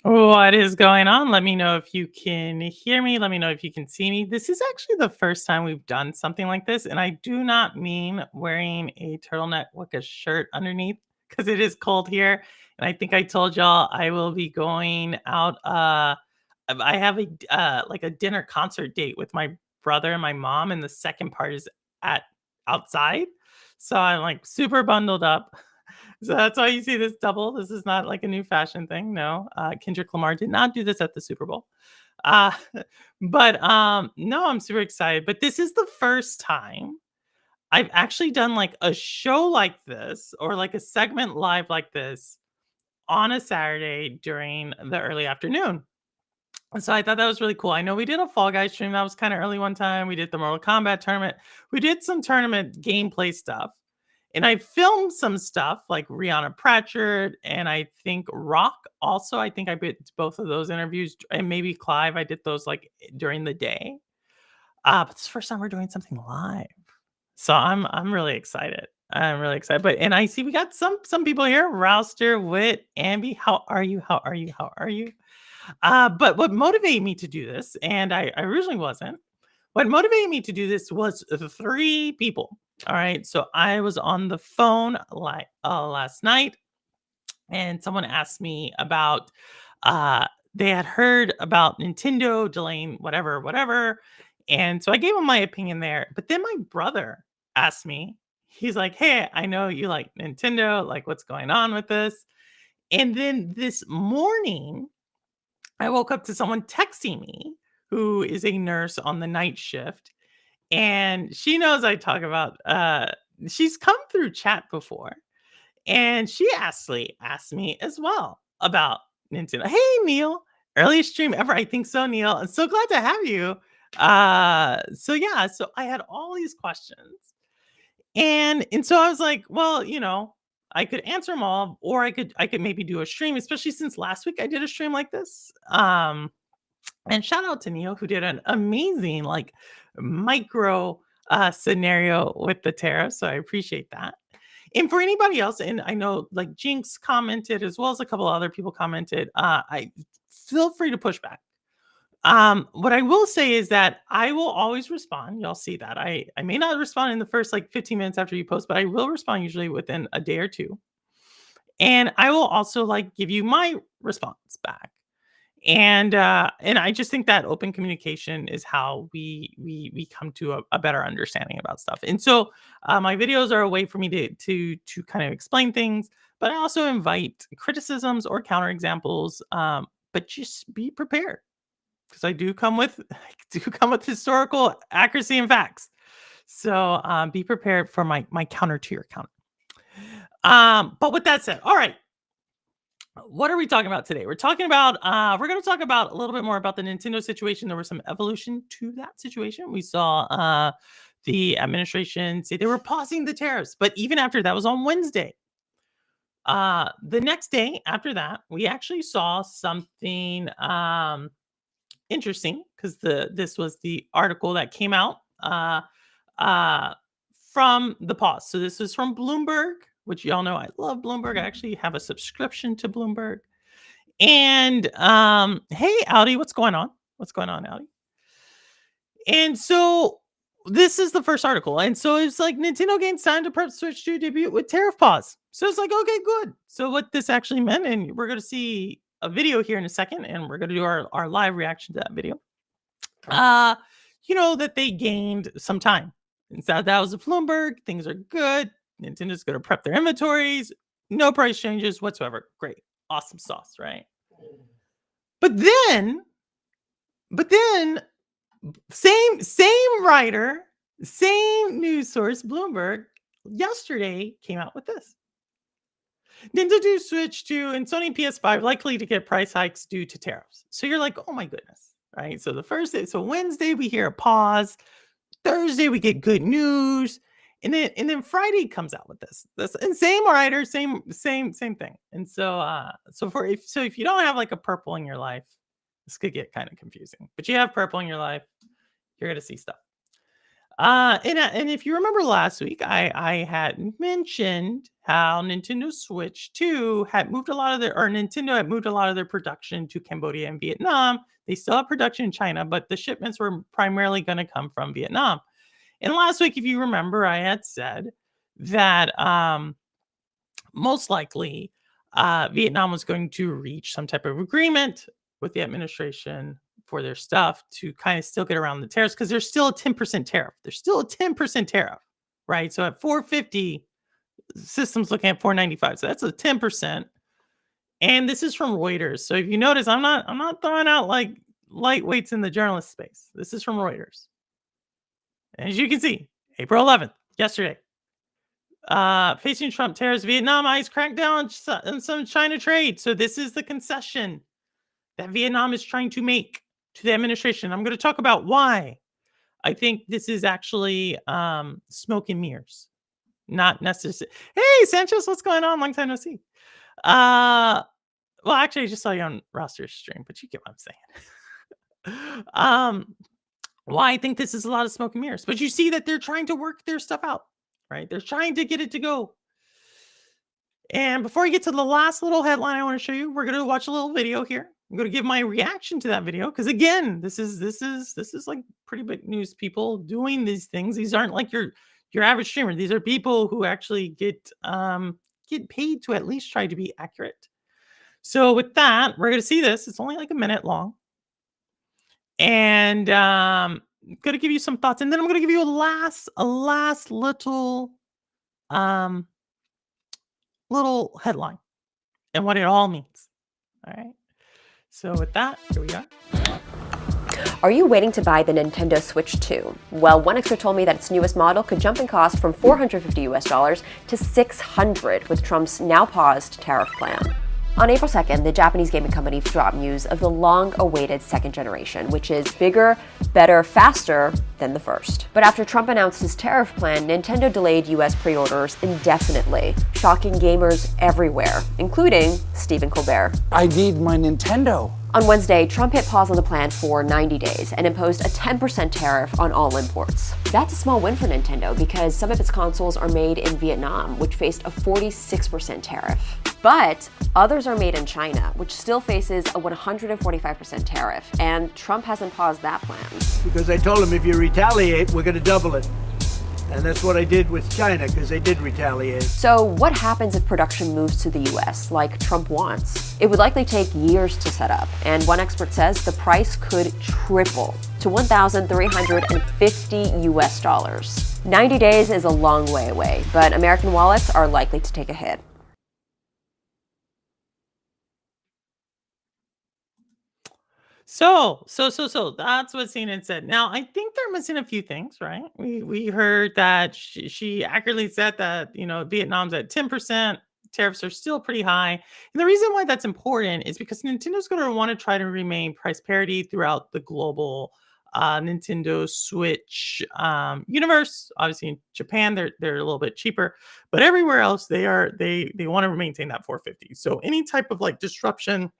What is going on? Let me know if you can hear me. Let me know if you can see me. This is actually the first time we've done something like this, and I do not mean wearing a turtleneck with a shirt underneath because it is cold here. And I think I told y'all I will be going out. I have like a dinner concert date with my brother and my mom, and the second part is at outside. So I'm like super bundled up. So that's why you see this double. This is not like a new fashion thing. No, Kendrick Lamar did not do this at the Super Bowl. Uh, but no, I'm super excited. But this is the first time I've actually done like a show like this or like a segment live like this on a Saturday during the early afternoon. And so I thought that was really cool. I know we did a Fall Guys stream that was kind of early one time. We did the Mortal Kombat tournament. We did some tournament gameplay stuff. And I filmed some stuff like Rihanna Pratchard and I think Rock also. I think I did both of those interviews and maybe Clive. I did those like during the day. But it's the first time we're doing something live. So I'm really excited. I'm really excited. But and I see we got some people here. Rouster, Wit, Ambi. How are you? How are you? How are you? But what motivated me to do this, and I originally wasn't, what motivated me to do this was three people. All right. So I was on the phone like last night, and someone asked me about they had heard about Nintendo delaying whatever, whatever. And so I gave him my opinion there. But then my brother asked me, he's like, "Hey, I know you like Nintendo, like what's going on with this?" And then this morning, I woke up to someone texting me who is a nurse on the night shift, and she knows I talk about she's come through chat before, and she actually asked me as well about Nintendo. Hey Neil, earliest stream ever. I think so, Neil. I'm so glad to have you. So yeah, so I had all these questions. And so I was like, well, I could answer them all, or I could maybe do a stream, especially since last week I did a stream like this. And shout out to Neo who did an amazing like micro scenario with the tariff. So I appreciate that. And for anybody else, and I know like Jinx commented as well as a couple other people commented, I feel free to push back. What I will say is that I will always respond. Y'all see that. I may not respond in the first like 15 minutes after you post, but I will respond usually within a day or two. And I will also like give you my response back. And I just think that open communication is how we come to a better understanding about stuff. And so my videos are a way for me to kind of explain things, but I also invite criticisms or counterexamples. But just be prepared because I do come with historical accuracy and facts. So be prepared for my counter to your counter. But with that said, all right, what are we talking about today? We're talking about we're going to talk about a little bit more about the Nintendo situation. There was some evolution to that situation. We saw the administration say they were pausing the tariffs, but even after that was on Wednesday. The next day after that, we actually saw something interesting because this was the article that came out uh, from the pause. So this is from Bloomberg, which y'all know I love Bloomberg. I actually have a subscription to Bloomberg. And hey, Audi, what's going on? What's going on, Audi? And so this is the first article. And so it's like Nintendo gains time to prep Switch 2 debut with tariff pause. So it's like, okay, good. So what this actually meant, and we're going to see a video here in a second, and we're going to do our live reaction to that video. Uh, that they gained some time. And so that was a Bloomberg. Things are good. Nintendo's going to prep their inventories. No price changes whatsoever. Great. Awesome sauce, right? But then, same writer, same news source, Bloomberg, yesterday came out with this. Nintendo Switch 2 and Sony PS5 likely to get price hikes due to tariffs. So you're like, oh my goodness, right? So so Wednesday we hear a pause. Thursday we get good news. And then Friday comes out with this and same writer, same thing. And so if you don't have like a purple in your life, this could get kind of confusing. But you have purple in your life, you're gonna see stuff. And if you remember last week, I had mentioned how Nintendo Switch 2 had moved a lot of their or Nintendo had moved a lot of their production to Cambodia and Vietnam. They still have production in China, but the shipments were primarily going to come from Vietnam. And last week, if you remember, I had said that most likely Vietnam was going to reach some type of agreement with the administration for their stuff to kind of still get around the tariffs because there's still a 10% tariff. There's still a 10% tariff, right? So at 450, systems looking at 495. So that's a 10%. And this is from Reuters. So if you notice, I'm not throwing out like lightweights in the journalist space. This is from Reuters. And as you can see, April 11th, yesterday, facing Trump tariffs, Vietnam eyes crackdown on some China trade. So this is the concession that Vietnam is trying to make to the administration. I'm going to talk about why I think this is actually smoke and mirrors, not necessarily. Hey, Sanchez, what's going on? Long time no see. Well, actually, I just saw you on roster stream, but you get what I'm saying. Why I think this is a lot of smoke and mirrors, but you see that they're trying to work their stuff out, right? They're trying to get it to go. And before I get to the last little headline I want to show you, we're gonna watch a little video here. I'm gonna give my reaction to that video because again, this is like pretty big news. People doing these things. These aren't like your average streamer. These are people who actually get paid to at least try to be accurate. So with that, we're gonna see this. It's only like a minute long, and gonna give you some thoughts, and then I'm gonna give you a last um little headline and what it all means. All right. So with that, here we are. Are you waiting to buy the Nintendo Switch 2? Well, one expert told me that its newest model could jump in cost from $450 US to $600 with Trump's now paused tariff plan. On April 2nd, the Japanese gaming company dropped news of the long-awaited second generation, which is bigger, better, faster than the first. But after Trump announced his tariff plan, Nintendo delayed US pre-orders indefinitely, shocking gamers everywhere, including Stephen Colbert. I need my Nintendo. On Wednesday, Trump hit pause on the plan for 90 days and imposed a 10% tariff on all imports. That's a small win for Nintendo because some of its consoles are made in Vietnam, which faced a 46% tariff. But others are made in China, which still faces a 145% tariff, and Trump hasn't paused that plan. Because I told him if you retaliate, we're going to double it. And that's what I did with China, because they did retaliate. So what happens if production moves to the US, like Trump wants? It would likely take years to set up, and one expert says the price could triple to $1,350 US. 90 days is a long way away, but American wallets are likely to take a hit. So that's what CNN said. Now, I think they're missing a few things, right? We heard that she accurately said that, Vietnam's at 10%, tariffs are still pretty high. And the reason why that's important is because Nintendo's going to want to try to remain price parity throughout the global Nintendo Switch universe. Obviously, in Japan, they're a little bit cheaper, but everywhere else they want to maintain that 450. So any type of like disruption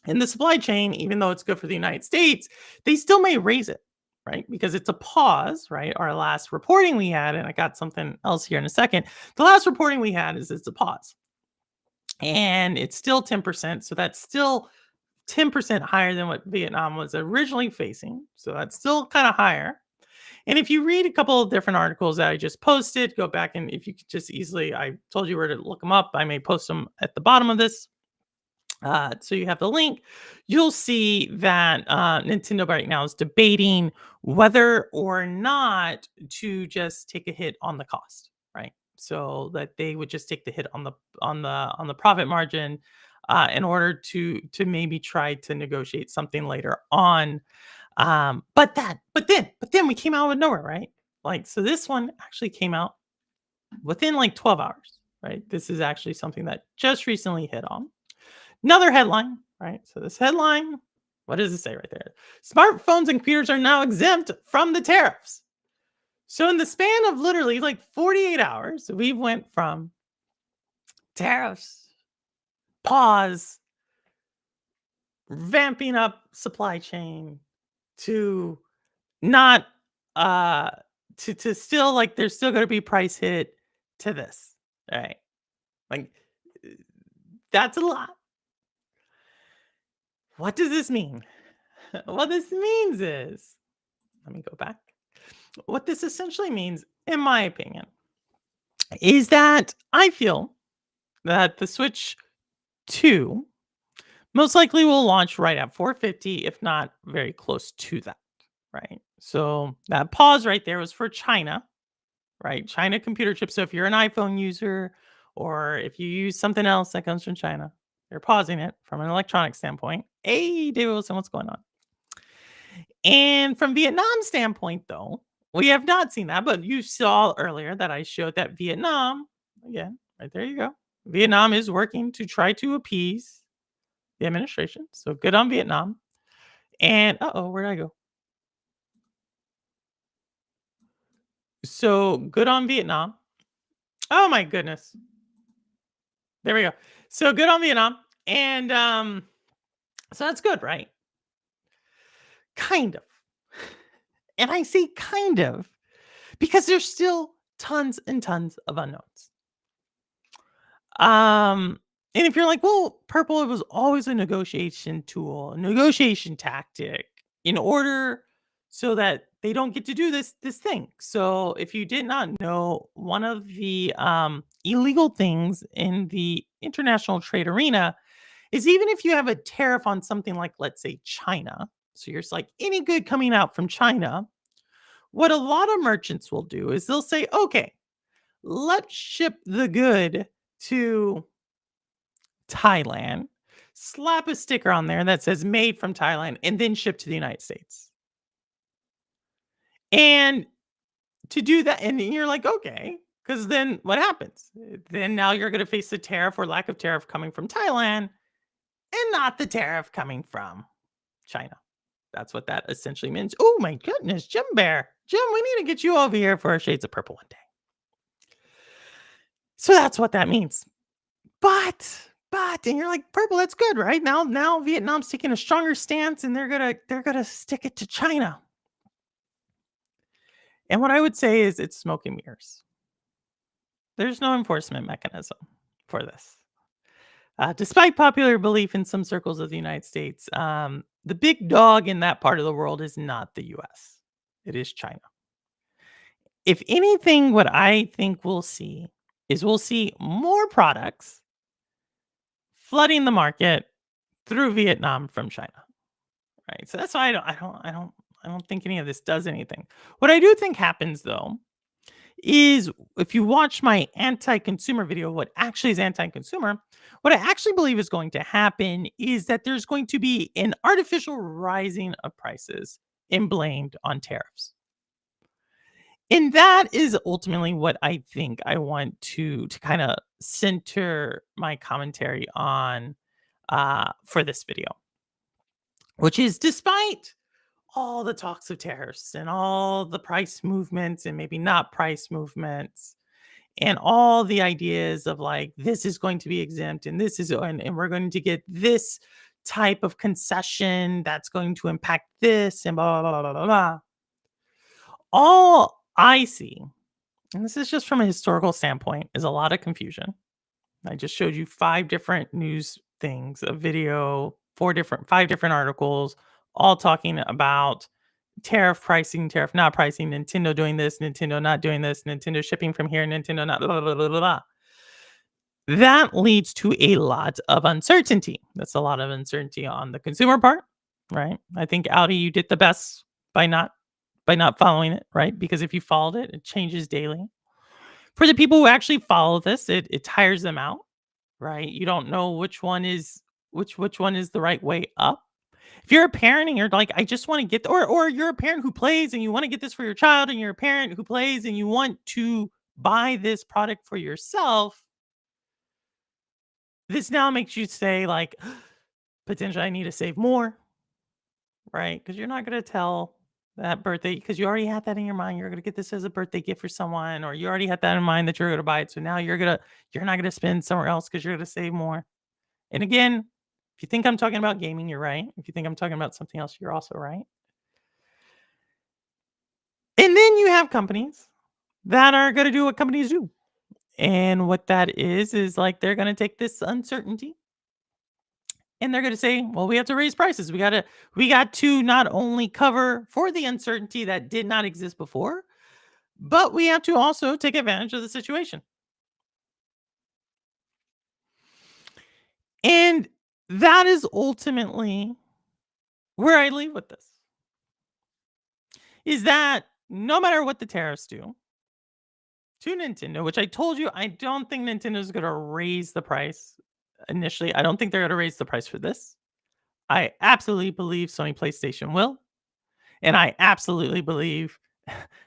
in the supply chain, even though it's good for the United States, they still may raise it, right? Because it's a pause, right? Our last reporting we had, and I got something else here in a second. The last reporting we had is it's a pause. And it's still 10%. So that's still 10% higher than what Vietnam was originally facing. So that's still kind of higher. And if you read a couple of different articles that I just posted, go back and if you could just easily, I told you where to look them up. I may post them at the bottom of this. So you have the link. You'll see that Nintendo right now is debating whether or not to just take a hit on the cost, right? So that they would just take the hit on the profit margin in order to maybe try to negotiate something later on. But then we came out of nowhere, right? Like so, this one actually came out within like 12 hours, right? This is actually something that just recently hit on. Another headline, right? So this headline, what does it say right there? Smartphones and computers are now exempt from the tariffs. So in the span of literally like 48 hours, we went from tariffs, pause, vamping up supply chain to not to still like there's still going to be price hit to this, right? Like, that's a lot. What does this mean? What this means is, let me go back. What this essentially means, in my opinion, is that I feel that the Switch 2 most likely will launch right at 450, if not very close to that, right? So that pause right there was for China, right? China computer chips. So if you're an iPhone user or if you use something else that comes from China, they're pausing it from an electronic standpoint. Hey, David Wilson, what's going on? And from Vietnam standpoint, though, we have not seen that, but you saw earlier that I showed that Vietnam, again, right there you go. Vietnam is working to try to appease the administration. So good on Vietnam. And where did I go? So good on Vietnam. Oh my goodness. There we go. So good on Vietnam. And so that's good, right? Kind of. And I say kind of because there's still tons and tons of unknowns. And if you're like, well, purple, it was always a negotiation tool, a negotiation tactic in order so that they don't get to do this thing. So if you did not know, one of the illegal things in the international trade arena is even if you have a tariff on something like, let's say, China, so you're just like any good coming out from China, what a lot of merchants will do is they'll say, okay, let's ship the good to Thailand, slap a sticker on there that says made from Thailand, and then ship to the United States. And to do that, and you're like, okay, because then what happens? Then now you're going to face the tariff or lack of tariff coming from Thailand and not the tariff coming from China. That's what that essentially means. Oh my goodness, Jim Bear. Jim, we need to get you over here for our Shades of Purple one day. So that's what that means. But and you're like, purple, that's good, right? Now Vietnam's taking a stronger stance and they're gonna stick it to China. And what I would say is it's smoke and mirrors. There's no enforcement mechanism for this. Despite popular belief in some circles of the United States, the big dog in that part of the world is not the US. It is China. If anything, what I think we'll see is we'll see more products flooding the market through Vietnam from China. Right. So that's why I don't think any of this does anything. What I do think happens though is if you watch my anti-consumer video, what actually is anti-consumer, what I actually believe is going to happen is that there's going to be an artificial rising of prices and blamed on tariffs. And that is ultimately what I think I want to kind of center my commentary on for this video, which is despite all the talks of tariffs and all the price movements and maybe not price movements and all the ideas of like this is going to be exempt and this is and we're going to get this type of concession that's going to impact this and blah blah blah blah blah blah. All I see, and this is just from a historical standpoint, is a lot of confusion. I just showed you 5 different news things, a video, 5 different articles, all talking about tariff pricing, tariff not pricing, Nintendo doing this, Nintendo not doing this, Nintendo shipping from here, Nintendo not blah, blah, blah, blah, blah. That leads to a lot of uncertainty. That's a lot of uncertainty on the consumer part, right? I think Audi, you did the best by not following it, right? Because if you followed it, it changes daily. For the people who actually follow this, it tires them out, right? You don't know which one is which one is the right way up. If you're a parent and you're like, I just want to get or you're a parent who plays and you want to get this for your child, and you're a parent who plays and you want to buy this product for yourself, this now makes you say like, potentially I need to save more, right? Because you're not going to tell that birthday because you already had that in your mind. You're going to get this as a birthday gift for someone, or you already had that in mind that you're going to buy it. So now you're not going to spend somewhere else because you're going to save more. And again, if you think I'm talking about gaming, you're right. If you think I'm talking about something else, you're also right. And then you have companies that are going to do what companies do. And what that is like they're going to take this uncertainty and they're going to say, well, we have to raise prices. We got to not only cover for the uncertainty that did not exist before, but we have to also take advantage of the situation. And that is ultimately where I leave with this. Is that no matter what the tariffs do to Nintendo, which I told you I don't think Nintendo is going to raise the price initially. I don't think they're going to raise the price for this. I absolutely believe Sony PlayStation will. And I absolutely believe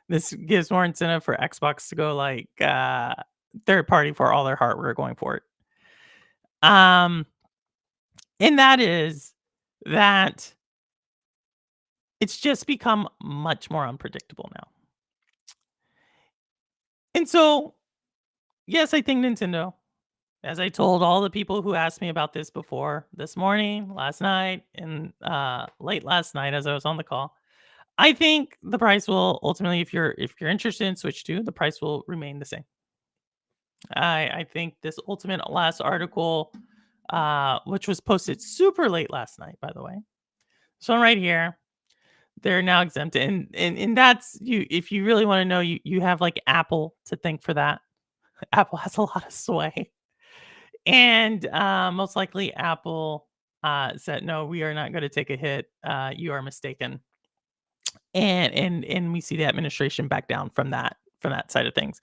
this gives more incentive for Xbox to go like third party for all their hardware going forward. Um, and that is that it's just become much more unpredictable now. And so, yes, I think Nintendo, as I told all the people who asked me about this before this morning, last night, and late last night as I was on the call, I think the price will ultimately, if you're interested in Switch 2, the price will remain the same. I think this ultimate last article, which was posted super late last night, by the way. So I'm right here. They're now exempt, and that's you. If you really want to know, you have like Apple to thank for that. Apple has a lot of sway, and most likely Apple said no, we are not going to take a hit. You are mistaken, and we see the administration back down from that side of things.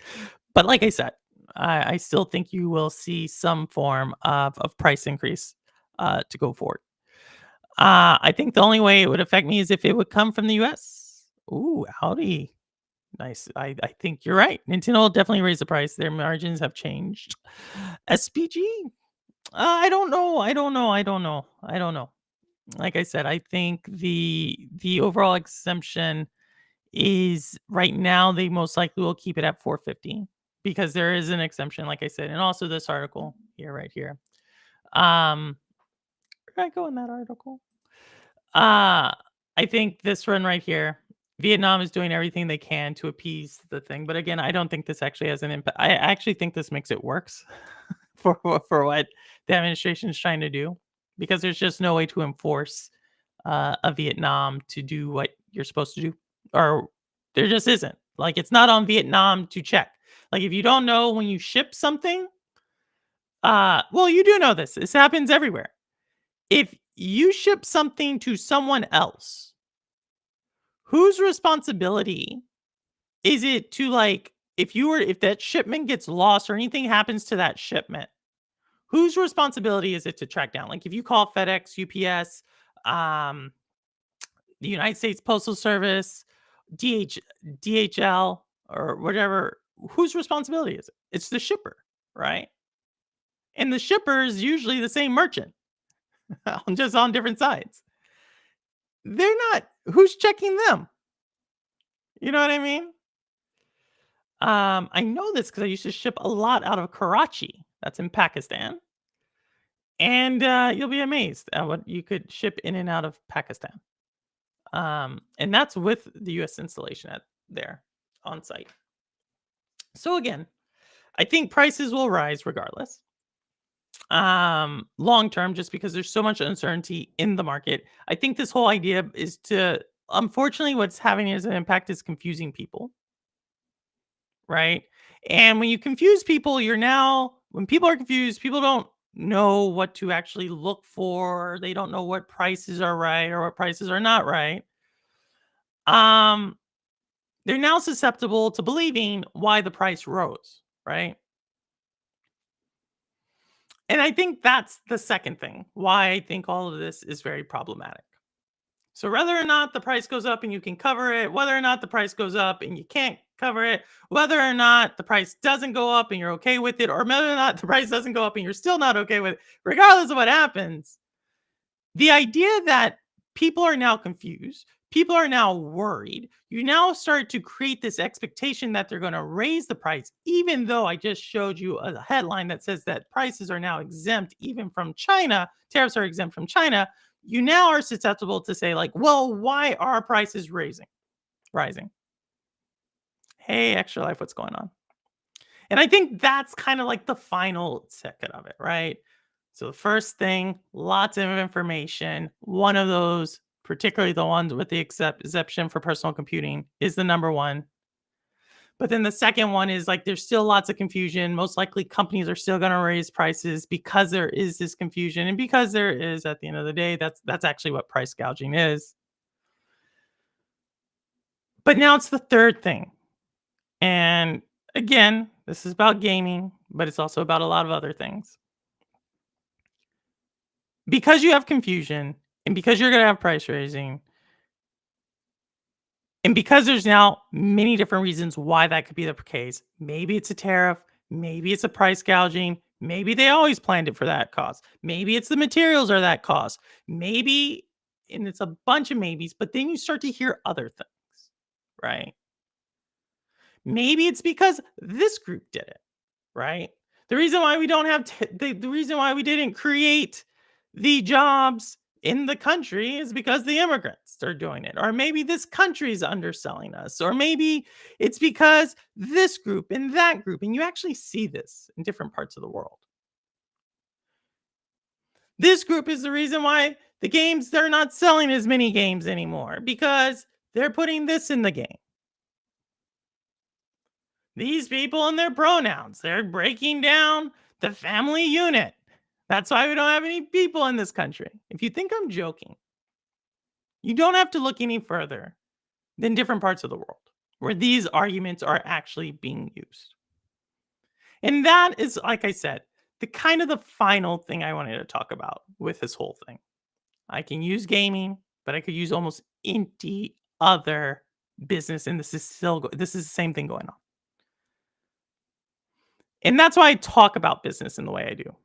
But like I said, I still think you will see some form of price increase to go forward. I think the only way it would affect me is if it would come from the US. Ooh, howdy. Nice. I think you're right. Nintendo will definitely raise the price. Their margins have changed. SPG? I don't know. I don't know. I don't know. I don't know. Like I said, I think the overall exemption is right now they most likely will keep it at 450 because there is an exemption, like I said, and also this article here, right here. Where did I go in that article? I think this one right here, Vietnam is doing everything they can to appease the thing. But again, I don't think this actually has an impact. I actually think this makes it worse for what the administration is trying to do, because there's just no way to enforce a Vietnam to do what you're supposed to do, or there just isn't. Like it's not on Vietnam to check. Like if you don't know when you ship something, well, you do know this. This happens everywhere. If you ship something to someone else, whose responsibility is it to like if that shipment gets lost or anything happens to that shipment, whose responsibility is it to track down? Like if you call FedEx, UPS, um, the United States Postal Service, DHL, or whatever, whose responsibility is it? It's the shipper, right? And the shipper is usually the same merchant, just on different sides. They're not. Who's checking them? You know what I mean? I know this because I used to ship a lot out of Karachi. That's in Pakistan. And you'll be amazed at what you could ship in and out of Pakistan. And that's with the US installation at there on site. So again, I think prices will rise regardless. Long term, just because there's so much uncertainty in the market. I think this whole idea is to unfortunately what's having as an impact is confusing people, right? And when you confuse people, when people are confused, people don't know what to actually look for. They don't know what prices are right or what prices are not right. Um, they're now susceptible to believing why the price rose, right? And I think that's the second thing why I think all of this is very problematic. So whether or not the price goes up and you can cover it, whether or not the price goes up and you can't cover it, whether or not the price doesn't go up and you're okay with it, or whether or not the price doesn't go up and you're still not okay with it, regardless of what happens, the idea that people are now confused, people are now worried, you now start to create this expectation that they're going to raise the price, even though I just showed you a headline that says that prices are now exempt even from China, tariffs are exempt from China. You now are susceptible to say, like, well, why are prices rising? Hey, Extra Life, what's going on? And I think that's kind of like the final second of it, right? So the first thing, lots of information. One of those, particularly the ones with the exception for personal computing, is the number one. But then the second one is like there's still lots of confusion. Most likely companies are still going to raise prices because there is this confusion, and because there is, at the end of the day, that's actually what price gouging is. But now it's the third thing. And again, this is about gaming, but it's also about a lot of other things. Because you have confusion and because you're going to have price raising, and because there's now many different reasons why that could be the case. Maybe it's a tariff, maybe it's a price gouging, maybe they always planned it for that cost. Maybe it's the materials are that cost. Maybe, and it's a bunch of maybes, but then you start to hear other things, right? Maybe it's because this group did it, right? The reason why we don't have the reason why we didn't create the jobs in the country is because the immigrants are doing it. Or maybe this country is underselling us. Or maybe it's because this group and that group. And you actually see this in different parts of the world. This group is the reason why the games, they're not selling as many games anymore because they're putting this in the game. These people and their pronouns, they're breaking down the family unit. That's why we don't have any people in this country. If you think I'm joking, you don't have to look any further than different parts of the world where these arguments are actually being used. And that is, like I said, the kind of the final thing I wanted to talk about with this whole thing. I can use gaming, but I could use almost any other business, and this is this is the same thing going on. And that's why I talk about business in the way I do.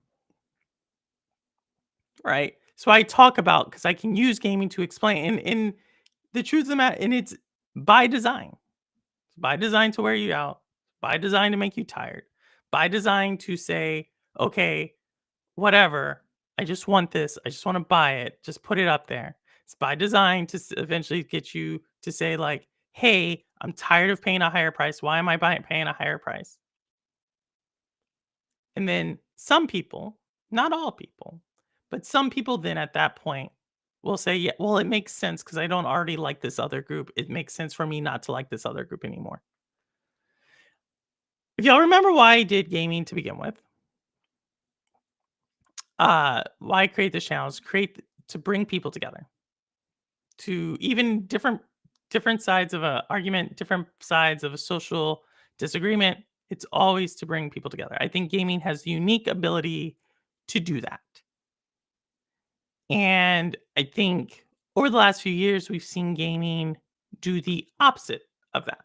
Right? So I talk about because I can use gaming to explain and the truth of the matter, and it's by design. It's by design to wear you out, by design to make you tired, by design to say, okay, whatever. I just want this. I just want to buy it. Just put it up there. It's by design to eventually get you to say, like, hey, I'm tired of paying a higher price. Why am I paying a higher price? And then some people, not all people, but some people then at that point will say, yeah, well, it makes sense because I don't already like this other group. It makes sense for me not to like this other group anymore. If y'all remember why I did gaming to begin with, why I create this channel is create to bring people together to even different sides of a argument, different sides of a social disagreement. It's always to bring people together. I think gaming has the unique ability to do that. And I think over the last few years, we've seen gaming do the opposite of that.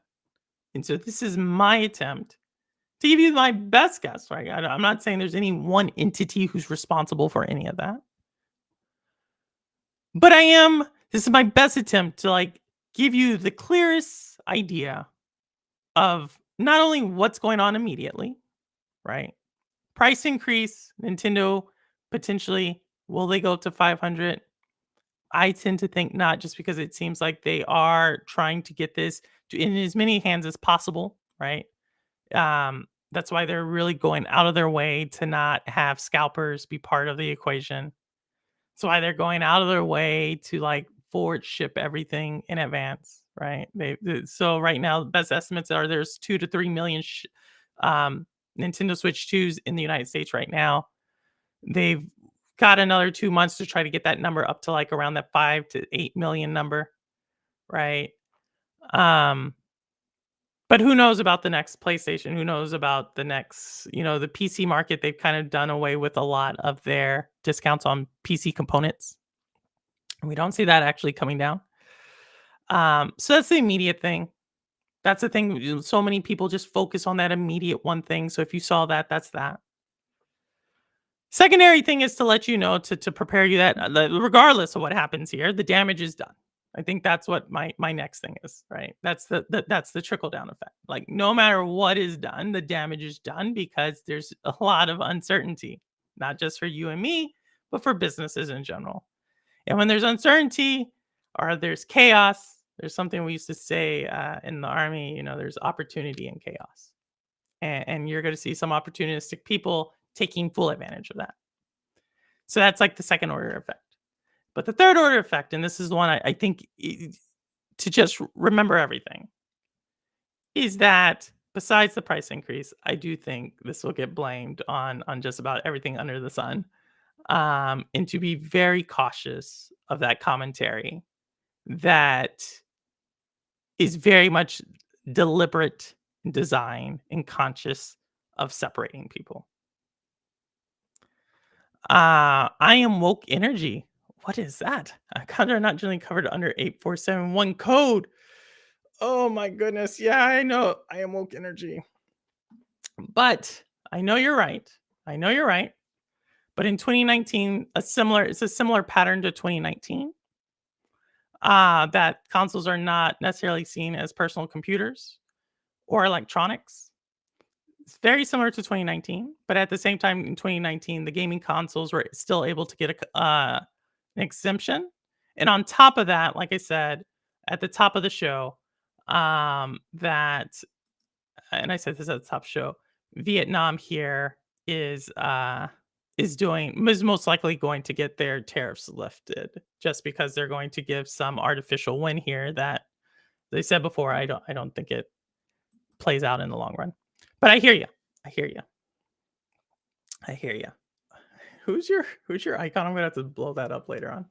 And so this is my attempt to give you my best guess, right? I'm not saying there's any one entity who's responsible for any of that. But this is my best attempt to like give you the clearest idea of not only what's going on immediately, right? Price increase, Nintendo potentially, will they go up to 500? I tend to think not, just because it seems like they are trying to get this in as many hands as possible, right? That's why they're really going out of their way to not have scalpers be part of the equation. That's why they're going out of their way to like forward ship everything in advance, right? So right now, the best estimates are there's 2 to 3 million Nintendo Switch 2s in the United States right now. They've got another 2 months to try to get that number up to like around that 5 to 8 million number, right? But who knows about the next PlayStation? Who knows about the next, the PC market? They've kind of done away with a lot of their discounts on PC components. And we don't see that actually coming down. So that's the immediate thing. That's the thing. So many people just focus on that immediate one thing. So if you saw that, that's that. Secondary thing is to let you know to prepare you that regardless of what happens here, the damage is done. I think that's what my next thing is, right? That's the trickle down effect. Like no matter what is done, the damage is done because there's a lot of uncertainty, not just for you and me, but for businesses in general. And when there's uncertainty or there's chaos, there's something we used to say in the army, there's opportunity in chaos. and you're going to see some opportunistic people taking full advantage of that. So that's like the second order effect. But the third order effect, and this is the one I think to just remember everything, is that besides the price increase, I do think this will get blamed on just about everything under the sun. And to be very cautious of that commentary that is very much deliberate design and conscious of separating people. I am woke energy. What is that? Accounts are not generally covered under 8471 code. Oh my goodness. Yeah, I know. I am woke energy. But I know you're right. I know you're right. But in 2019, it's a similar pattern to 2019. That consoles are not necessarily seen as personal computers or electronics. It's very similar to 2019, but at the same time in 2019, the gaming consoles were still able to get an exemption. And on top of that, like I said, at the top of the show, that and I said this at the top show, Vietnam here is most likely going to get their tariffs lifted just because they're going to give some artificial win here that they said before. I don't think it plays out in the long run. But I hear you. I hear you. I hear you. Who's your icon? I'm gonna have to blow that up later on.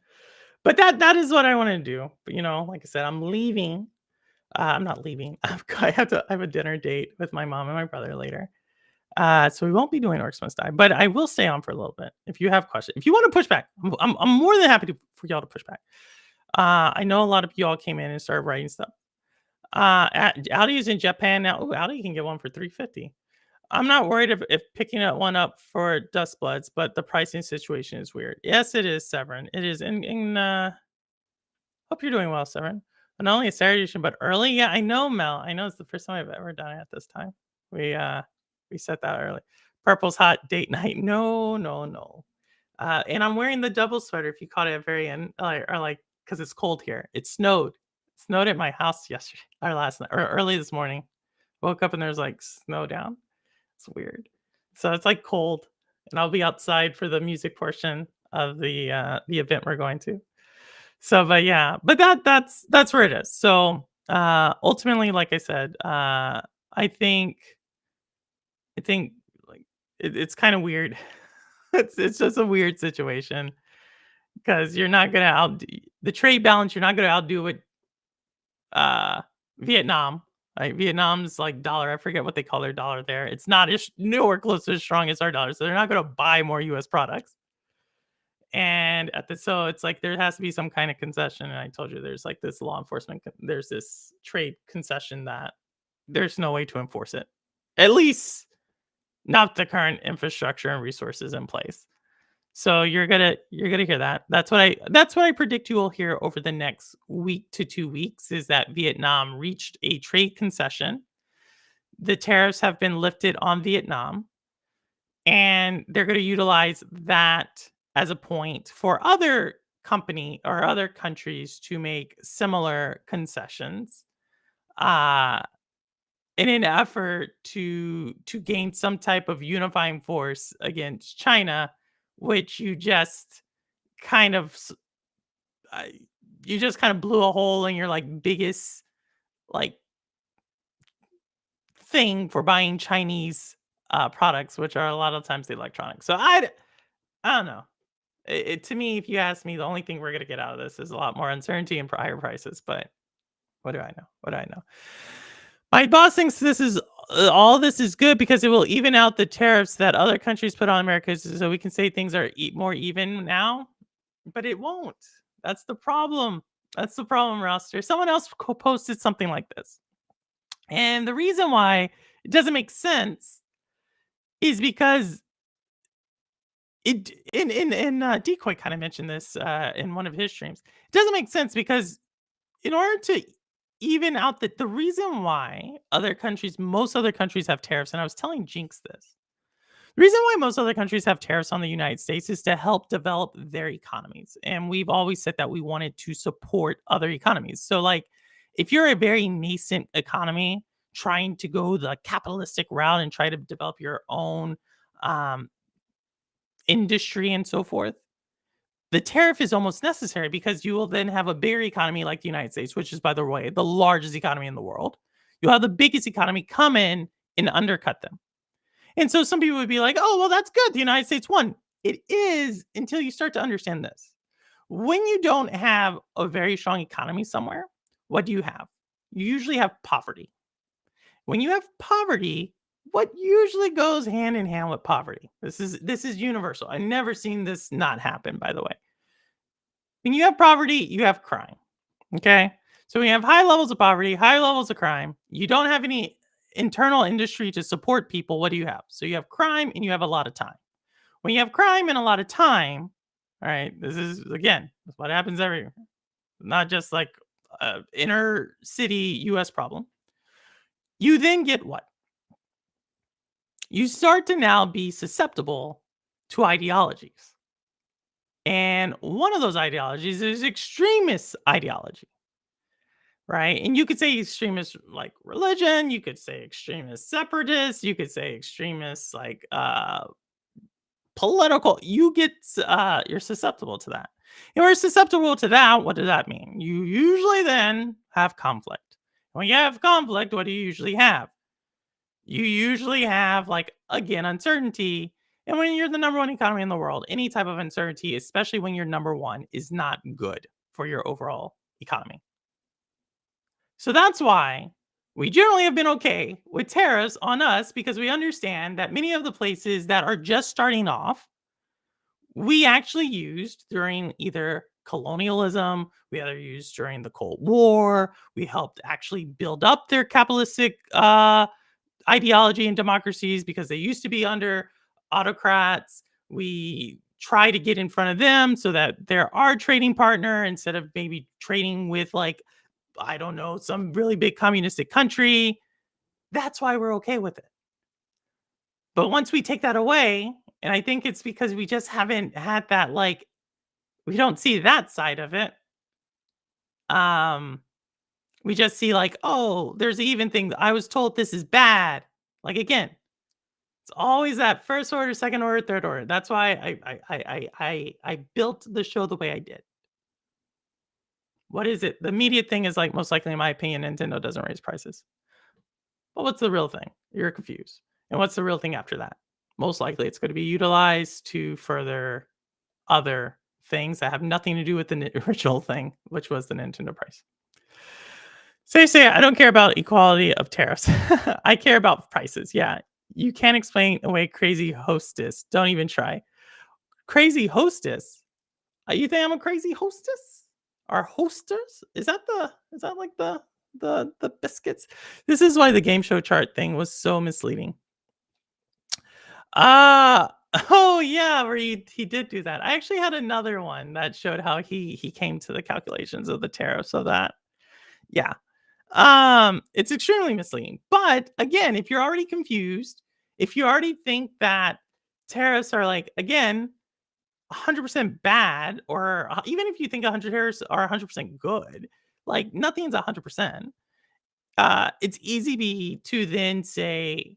But that is what I want to do. But like I said, I'm leaving. I'm not leaving. I have a dinner date with my mom and my brother later. So we won't be doing Orcs Must Die, but I will stay on for a little bit. If you have questions, if you want to push back, I'm more than happy for y'all to push back. I know a lot of y'all came in and started writing stuff. Audi is in Japan now. Ooh, Audi can get one for $350. I'm not worried if picking that one up for Dust Bloods, but the pricing situation is weird. Yes, it is, Severin. It is. Hope you're doing well, Severin. Not only a Saturday edition, but early. Yeah, I know, Mel. I know it's the first time I've ever done it at this time. We set that early. Purple's hot date night. No, no, no. And I'm wearing the double sweater. If you caught it at very end, or like because it's cold here. It snowed. It snowed at my house yesterday or last night or early this morning. Woke up and there's like snow down. It's weird. So it's like cold, and I'll be outside for the music portion of the event we're going to. So, but yeah, but that's where it is. So, ultimately, like I said, I think like it's kind of weird. It's just a weird situation because you're not gonna outdo the trade balance. You're not gonna outdo it. Vietnam, right? Vietnam's like dollar. I forget what they call their dollar there. It's not as nowhere close to as strong as our dollar, so they're not gonna buy more U.S. products. And so it's like there has to be some kind of concession. And I told you there's like this law enforcement, there's this trade concession that there's no way to enforce it. At least not the current infrastructure and resources in place. So you're gonna hear that. That's what I predict you will hear over the next week to 2 weeks is that Vietnam reached a trade concession. The tariffs have been lifted on Vietnam, and they're going to utilize that as a point for other company or other countries to make similar concessions uh in an effort to gain some type of unifying force against China, which kind of s- uh, you just kind of blew a hole in your like biggest like thing for buying Chinese products, which are a lot of times the electronics. So I don't know. To me, if you ask me, the only thing we're gonna get out of this is a lot more uncertainty and higher prices. But what do I know? What do I know? My boss thinks all this is good because it will even out the tariffs that other countries put on America, so we can say things are more even now. But it won't. That's the problem. That's the problem, Roster. Someone else posted something like this, and the reason why it doesn't make sense is because Decoy kind of mentioned this in one of his streams. It doesn't make sense because in order to even out the reason why most other countries have tariffs, and I was telling Jinx this. The reason why most other countries have tariffs on the United States is to help develop their economies. And we've always said that we wanted to support other economies. So like if you're a very nascent economy trying to go the capitalistic route and try to develop your own um, industry and so forth, the tariff is almost necessary because you will then have a bigger economy like the United States, which is, by the way, the largest economy in the world. You'll have the biggest economy come in and undercut them. And so some people would be like, oh, well, that's good. The United States won. It is until you start to understand this. When you don't have a very strong economy somewhere, what do you have? You usually have poverty. When you have poverty, what usually goes hand in hand with poverty? This is universal. I've never seen this not happen, by the way. When you have poverty, you have crime. Okay? So when you have high levels of poverty, high levels of crime, you don't have any internal industry to support people. What do you have? So you have crime and you have a lot of time. When you have crime and a lot of time, all right, this is again, that's what happens everywhere. Not just like inner city US problem. You then get what? You start to now be susceptible to ideologies. And one of those ideologies is extremist ideology, right? And you could say extremist like religion, you could say extremist separatists, you could say extremist like political. You're susceptible to that. And we're susceptible to that. What does that mean? You usually then have conflict. When you have conflict, what do you usually have? You usually have, like, again, uncertainty. And when you're the number one economy in the world, any type of uncertainty, especially when you're number one, is not good for your overall economy. So that's why we generally have been okay with tariffs on us because we understand that many of the places that are just starting off, we actually used during either colonialism, we either used during the Cold War, we helped actually build up their capitalistic ideology and democracies because they used to be under autocrats. We try to get in front of them so that they're our trading partner instead of maybe trading with, like, I don't know, some really big communistic country. That's why we're okay with it. But once we take that away, and I think it's because we just haven't had that, like, we don't see that side of it. Um, we just see like, oh, there's even things I was told this is bad. Like again, it's always that first order, second order, third order. That's why I built the show the way I did. What is it? The immediate thing is like most likely, in my opinion, Nintendo doesn't raise prices. But what's the real thing? You're confused. And what's the real thing after that? Most likely, it's going to be utilized to further other things that have nothing to do with the original thing, which was the Nintendo price. So you say, I don't care about equality of tariffs. I care about prices. Yeah. You can't explain away crazy hostess. Don't even try. Crazy hostess? You think I'm a crazy hostess? Or hostess? Is that like the biscuits? This is why the game show chart thing was so misleading. Ah, oh yeah, where he did do that. I actually had another one that showed how he came to the calculations of the tariffs of that. Yeah. It's extremely misleading. But again, if you're already confused, if you already think that tariffs are like again 100% bad, or even if you think 100 tariffs are 100% good, like nothing's 100%. It's easy to then say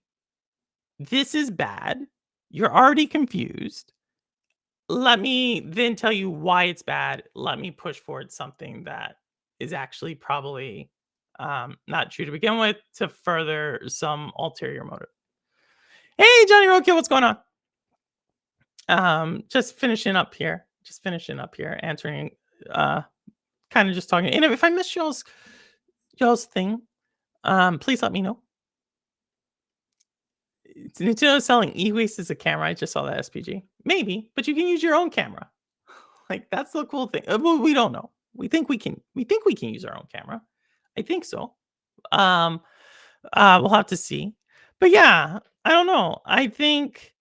this is bad. You're already confused. Let me then tell you why it's bad. Let me push forward something that is actually probably not true to begin with to further some ulterior motive. Hey, Johnny Roadkill, what's going on? Just finishing up here. Answering, kind of just talking. And if I missed y'all's thing, please let me know. Nintendo selling e-waste as a camera. I just saw that SPG. Maybe, but you can use your own camera. Like that's the cool thing. Well, we don't know. We think we can. We think we can use our own camera. I think so. Um, we'll have to see. But yeah, I don't know. I think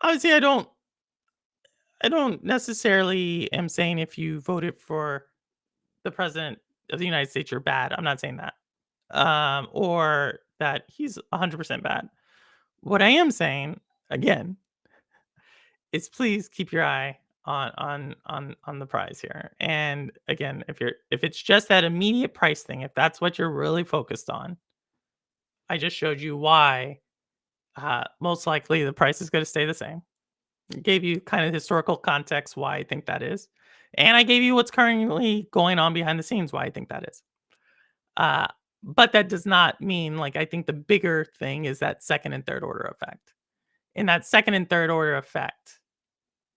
obviously I don't necessarily am saying if you voted for the president of the United States you're bad. I'm not saying that. Or that he's 100% bad. What I am saying again is please keep your eye on the prize here. And again, if it's just that immediate price thing, if that's what you're really focused on, I just showed you why most likely the price is going to stay the same. Gave you kind of historical context why I think that is. And I gave you what's currently going on behind the scenes why I think that is. Uh, but that does not mean like I think the bigger thing is that second and third order effect. And that second and third order effect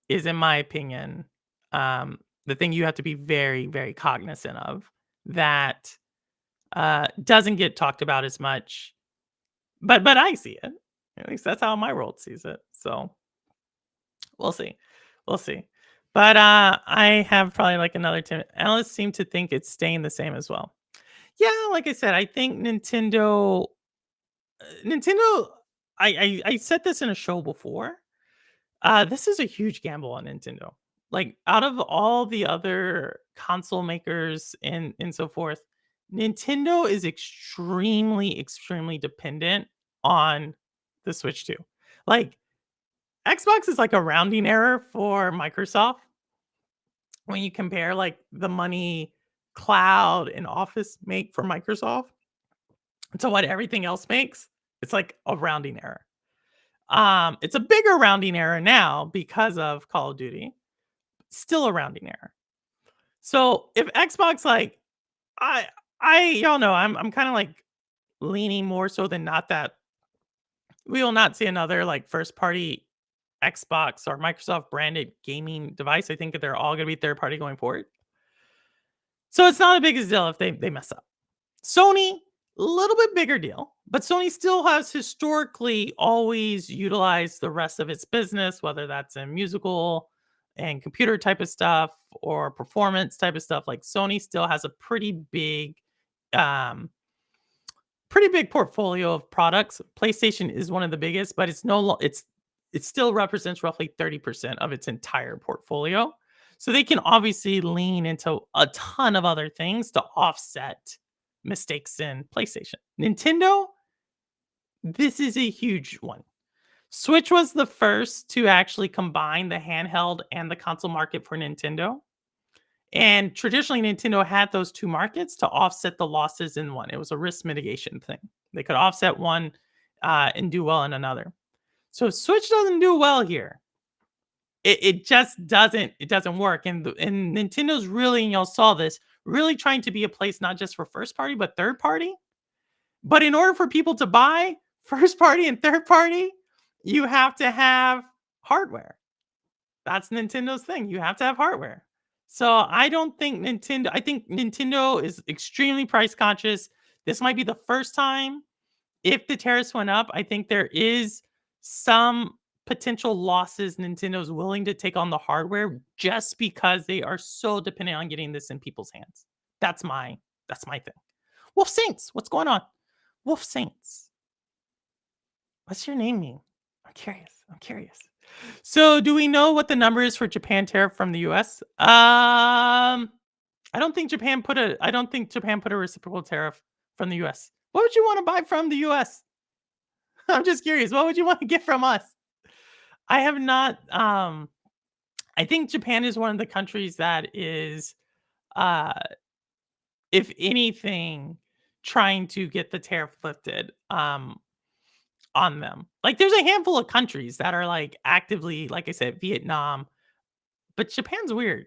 is, in my opinion, the thing you have to be very, very cognizant of that doesn't get talked about as much. But I see it. At least that's how my world sees it. So we'll see. We'll see. But I have probably like another 10. Analysts seem to think it's staying the same as well. Yeah, like I said, I think Nintendo. I said this in a show before. This is a huge gamble on Nintendo. Like out of all the other console makers and so forth, Nintendo is extremely, extremely dependent on the Switch 2. Like Xbox is like a rounding error for Microsoft when you compare like the money cloud and Office make for Microsoft to what everything else makes. It's like a rounding error. It's a bigger rounding error now because of Call of Duty. Still a rounding error. So if Xbox like I y'all know I'm kind of like leaning more so than not that we will not see another like first party Xbox or Microsoft branded gaming device. I think that they're all going to be third party going forward. So it's not a big deal if they mess up. Sony, a little bit bigger deal, but Sony still has historically always utilized the rest of its business, whether that's in musical and computer type of stuff or performance type of stuff. Like Sony still has a um, pretty big portfolio of products. PlayStation is one of the biggest, but it still represents roughly 30% of its entire portfolio. So they can obviously lean into a ton of other things to offset mistakes in PlayStation. Nintendo, this is a huge one. Switch was the first to actually combine the handheld and the console market for Nintendo. And traditionally, Nintendo had those two markets to offset the losses in one. It was a risk mitigation thing. They could offset one and do well in another. So Switch doesn't do well here. It just doesn't. It doesn't work. And Nintendo's really, and y'all saw this, really trying to be a place not just for first party but third party. But in order for people to buy first party and third party, you have to have hardware. That's Nintendo's thing. You have to have hardware. So I don't think Nintendo, I think Nintendo is extremely price conscious. This might be the first time if the tariffs went up. I think there is some potential losses Nintendo's willing to take on the hardware just because they are so dependent on getting this in people's hands. That's my thing. Wolf Saints, what's going on? Wolf Saints. What's your name mean? I'm curious. So, do we know what the number is for Japan tariff from the US? I don't think Japan put a reciprocal tariff from the US. What would you want to buy from the US? I'm just curious. What would you want to get from us? I have not I think Japan is one of the countries that is uh if anything trying to get the tariff lifted on them. Like there's a handful of countries that are like actively, like I said, Vietnam, but Japan's weird.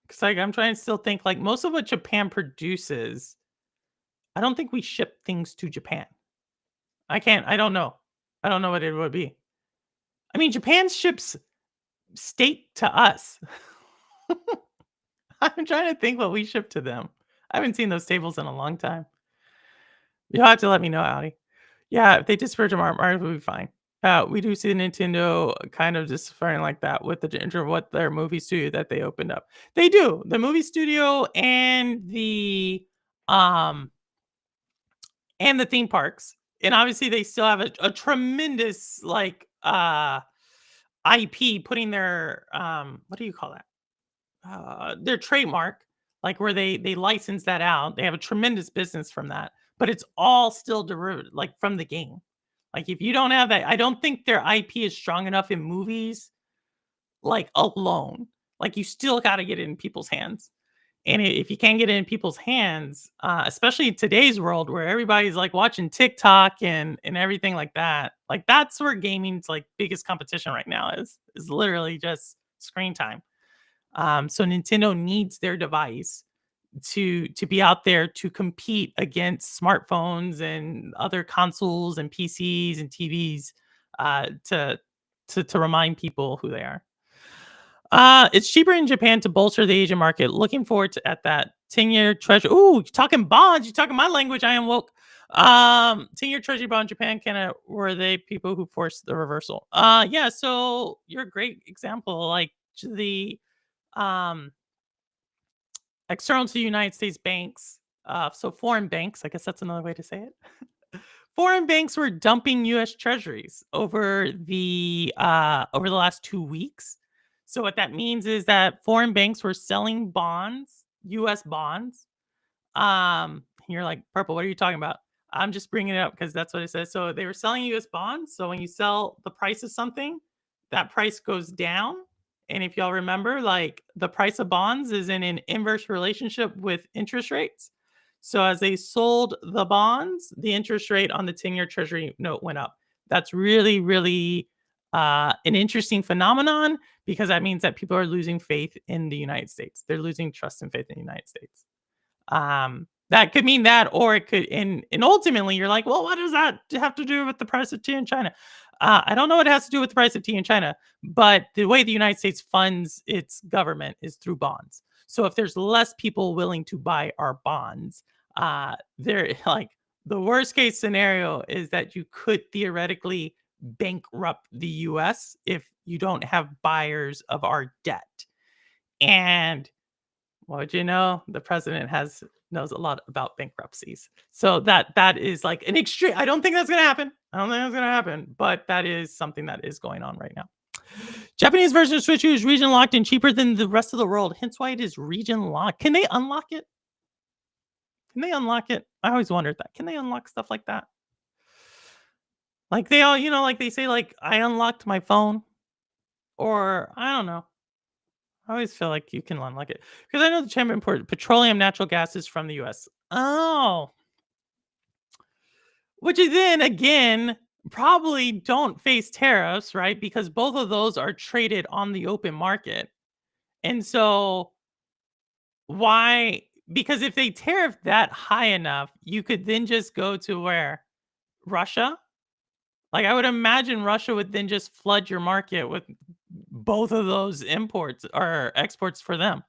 Cause like I'm trying to still think like most of what Japan produces, I don't think we ship things to Japan. I don't know. I don't know what it would be. I mean, Japan ships steak to us. I'm trying to think what we ship to them. I haven't seen those tables in a long time. You'll have to let me know, Audi. Yeah, if they disparage them, ours will be fine. We do see Nintendo kind of just firing like that with the ginger what their movie studio that they opened up. They do the movie studio um and the theme parks, and obviously they still have a tremendous like IP putting their what do you call that? Their trademark, like where they license that out. They have a tremendous business from that, but it's all still derived like from the game. Like if you don't have that, I don't think their IP is strong enough in movies like alone. Like you still got to get it in people's hands. And if you can't get it in people's hands, especially in today's world where everybody's like watching TikTok and everything like that's where gaming's like biggest competition right now is literally just screen time. So Nintendo needs their device to be out there to compete against smartphones and other consoles and PCs and TVs to remind people who they are. It's cheaper in Japan to bolster the Asian market. Looking forward to at that 10-year treasure. Ooh, you're talking bonds. You're talking my language. I am woke. 10-year treasury bond Japan Canada were they people who forced the reversal. Yeah, so you're a great example. Like the um external to the United States banks, so foreign banks, I guess that's another way to say it. Foreign banks were dumping US treasuries over the last 2 weeks. So what that means is that foreign banks were selling bonds, US bonds. You're like, "Purple, what are you talking about?" I'm just bringing it up because that's what it says. So they were selling US bonds. So when you sell the price of something, that price goes down. And if y'all remember, like the price of bonds is in an inverse relationship with interest rates. So as they sold the bonds, the interest rate on the 10-year treasury note went up. That's really, really an interesting phenomenon because that means that people are losing faith in the United States. They're losing trust and faith in the United States. That could mean that, or it could, and ultimately, you're like, well, what does that have to do with the price of tea in China? I don't know what it has to do with the price of tea in China, but the way the United States funds its government is through bonds. So if there's less people willing to buy our bonds, they're like the worst case scenario is that you could theoretically bankrupt the US if you don't have buyers of our debt. And what would you know? The president knows a lot about bankruptcies. So that is like an extreme. I don't think that's gonna happen. I don't think that's gonna happen, but that is something that is going on right now. Japanese version of Switch U is region locked and cheaper than the rest of the world. Hence why it is region locked. Can they unlock it? Can they unlock it? I always wondered that. Can they unlock stuff like that? Like they all, like they say, like I unlocked my phone, or I don't know. I always feel like you can unlock it because I know the chamber import petroleum, natural gas is from the U.S. Oh, which is then again probably don't face tariffs, right? Because both of those are traded on the open market, and so why? Because if they tariff that high enough, you could then just go to where Russia. Like I would imagine Russia would then just flood your market with both of those imports or exports for them.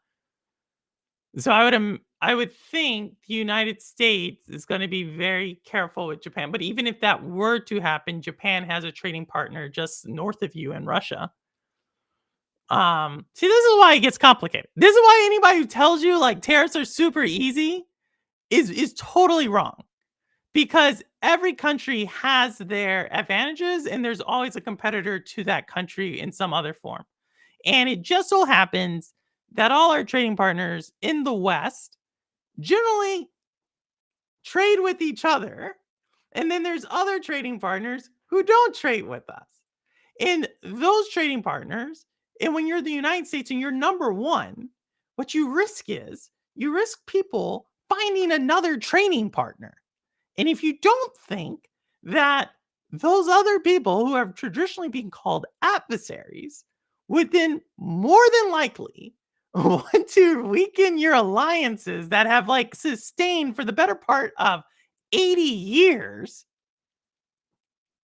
So I would think the United States is going to be very careful with Japan. But even if that were to happen, Japan has a trading partner just north of you in Russia. See, this is why it gets complicated. This is why anybody who tells you like tariffs are super easy is totally wrong. Because every country has their advantages and there's always a competitor to that country in some other form. And it just so happens that all our trading partners in the West generally trade with each other. And then there's other trading partners who don't trade with us. And those trading partners, and when you're the United States and you're number one, what you risk is you risk people finding another trading partner. And if you don't think that those other people who have traditionally been called adversaries would then more than likely want to weaken your alliances that have like sustained for the better part of 80 years,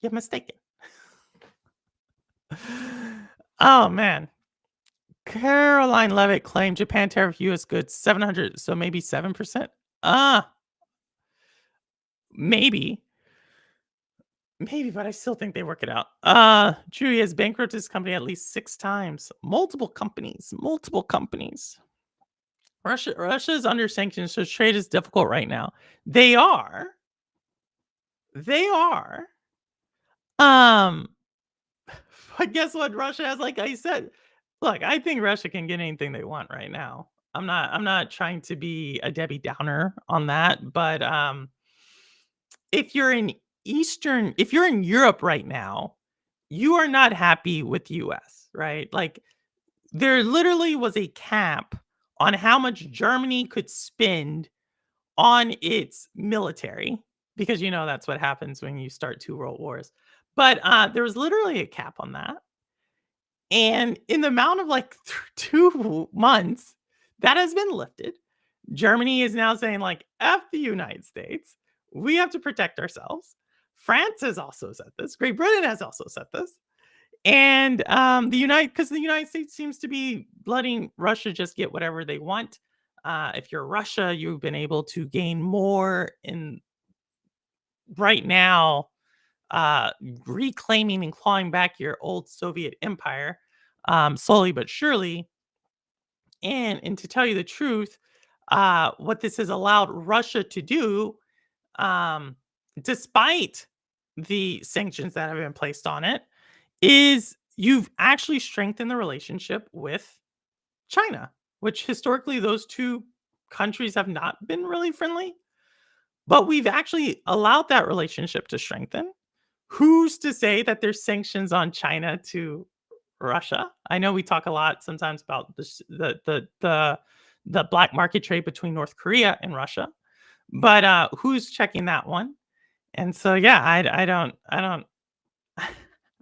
you're mistaken. Oh man. Caroline Levitt claimed Japan tariff US goods 700, so maybe 7%. Maybe. Maybe, but I still think they work it out. Chewy has bankrupted his company at least 6 times. Multiple companies. Russia is under sanctions, so trade is difficult right now. They are. Um, but guess what? Russia has, like I said, look, I think Russia can get anything they want right now. I'm not trying to be a Debbie Downer on that, but if you're in Europe right now, you are not happy with US, right? Like there literally was a cap on how much Germany could spend on its military, because that's what happens when you start two world wars. But there was literally a cap on that. And in the amount of like 2 months, that has been lifted. Germany is now saying, like, F the United States. We have to protect ourselves. France has also said this. Great Britain has also said this. And because the United States seems to be letting Russia just get whatever they want. If you're Russia, you've been able to gain more in right now, uh, reclaiming and clawing back your old Soviet empire, slowly but surely. And to tell you the truth, what this has allowed Russia to do, um, despite the sanctions that have been placed on it, is you've actually strengthened the relationship with China, which historically those two countries have not been really friendly. But we've actually allowed that relationship to strengthen. Who's to say that there's sanctions on China to Russia? I know we talk a lot sometimes about this, the black market trade between North Korea and Russia, but who's checking that one? And so, yeah, I don't I don't know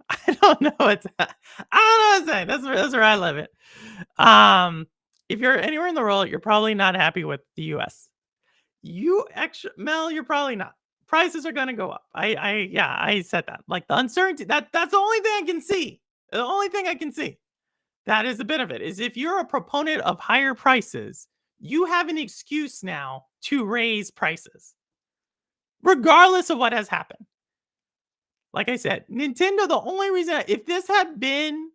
I don't know what to say. That's where I live it. If you're anywhere in the world, you're probably not happy with the U.S. Mel, you're probably not. Prices are gonna go up. Yeah, I said that. Like the uncertainty, that's the only thing I can see. The only thing I can see. That is a bit of it. Is if you're a proponent of higher prices, you have an excuse now to raise prices, regardless of what has happened. Like I said, Nintendo, the only reason if this had been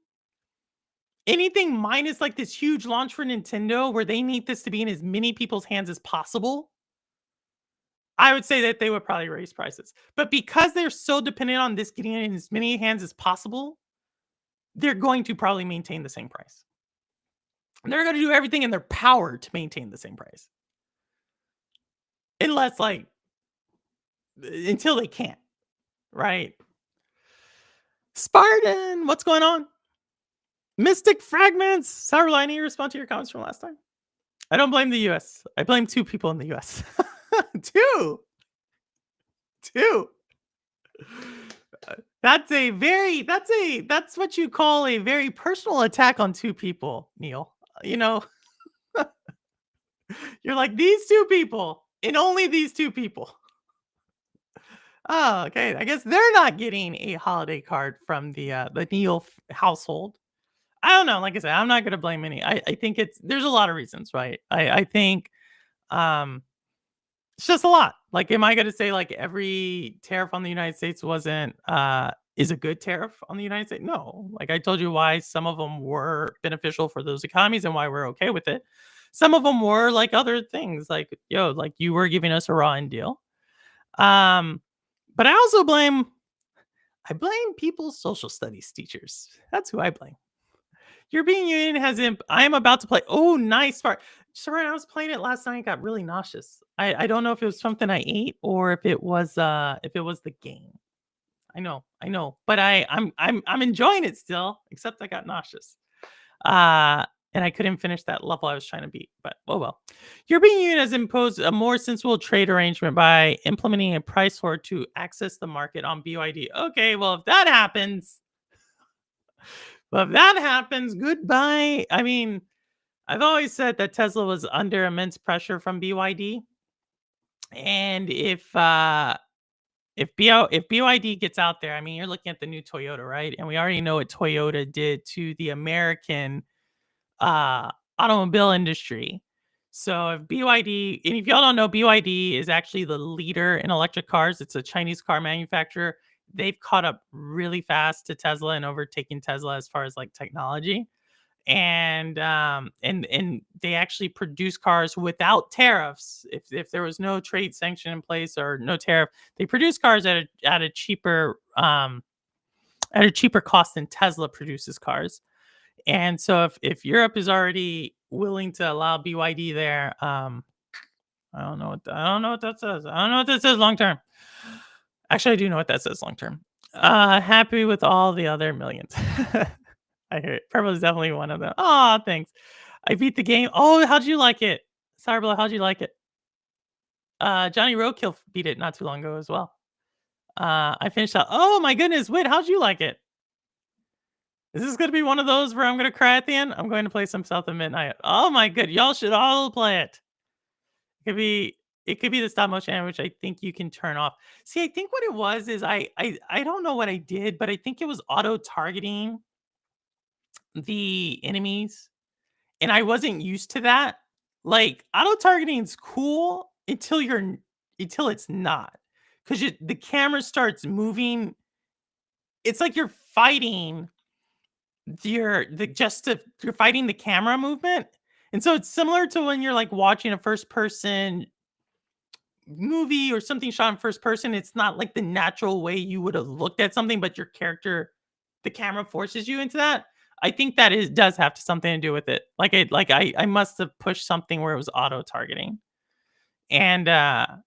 anything minus like this huge launch for Nintendo where they need this to be in as many people's hands as possible, I would say that they would probably raise prices. But because they're so dependent on this getting in as many hands as possible, they're going to probably maintain the same price. They're going to do everything in their power to maintain the same price. Unless, like, until they can't, right? Spartan, what's going on? Mystic Fragments. Sourline, any respond to your comments from last time? I don't blame the US. I blame two people in the US. Two. That's what you call a very personal attack on two people, Neil. You're like, these two people and only these two people. Oh, okay. I guess they're not getting a holiday card from the Neil household. I don't know. Like I said, I'm not gonna blame any. I think there's a lot of reasons, right? I think um it's just a lot. Like, am I gonna say like every tariff on the United States is a good tariff on the United States? No. Like I told you why some of them were beneficial for those economies and why we're okay with it. Some of them were like other things, like like you were giving us a raw end deal. But I blame people's social studies teachers. That's who I blame. European Union I am about to play. Oh, nice part. Sorry, I was playing it last night. Got really nauseous. I don't know if it was something I ate or if it was the game. I know, but I'm enjoying it still. Except I got nauseous. And I couldn't finish that level I was trying to beat. But oh well. European Union has imposed a more sensible trade arrangement by implementing a price floor to access the market on BYD. Okay, well if that happens, goodbye. I mean, I've always said that Tesla was under immense pressure from BYD, and if BYD gets out there, I mean, you're looking at the new Toyota, right? And we already know what Toyota did to the American uh, automobile industry. So if BYD, and if y'all don't know, BYD is actually the leader in electric cars. It's a Chinese car manufacturer. They've caught up really fast to Tesla and overtaken Tesla as far as like technology. And they actually produce cars without tariffs. If there was no trade sanction in place or no tariff, they produce cars at a cheaper cost than Tesla produces cars. And so if Europe is already willing to allow BYD there, I don't know what that says. I don't know what that says long term. Actually, I do know what that says long term. Happy with all the other millions. I hear it. Purple is definitely one of them. Oh, thanks. I beat the game. Oh, how'd you like it? Cyberblood, how'd you like it? Johnny Roadkill beat it not too long ago as well. I finished out. Oh my goodness, Wait, how'd you like it? Is this gonna be one of those where I'm gonna cry at the end? I'm going to play some South of Midnight. Oh my good, y'all should all play it. Could be it could be the stop motion which I think you can turn off. See, I think what it was is I don't know what I did, but I think it was auto targeting the enemies, and I wasn't used to that. Like auto targeting's cool until it's not, because the camera starts moving. It's like you're fighting you're fighting the camera movement, and so it's similar to when you're like watching a first person movie or something shot in first person. It's not like the natural way you would have looked at something, but your character, the camera forces you into that. I think that is does have something to do with it. I must have pushed something where it was auto targeting. And like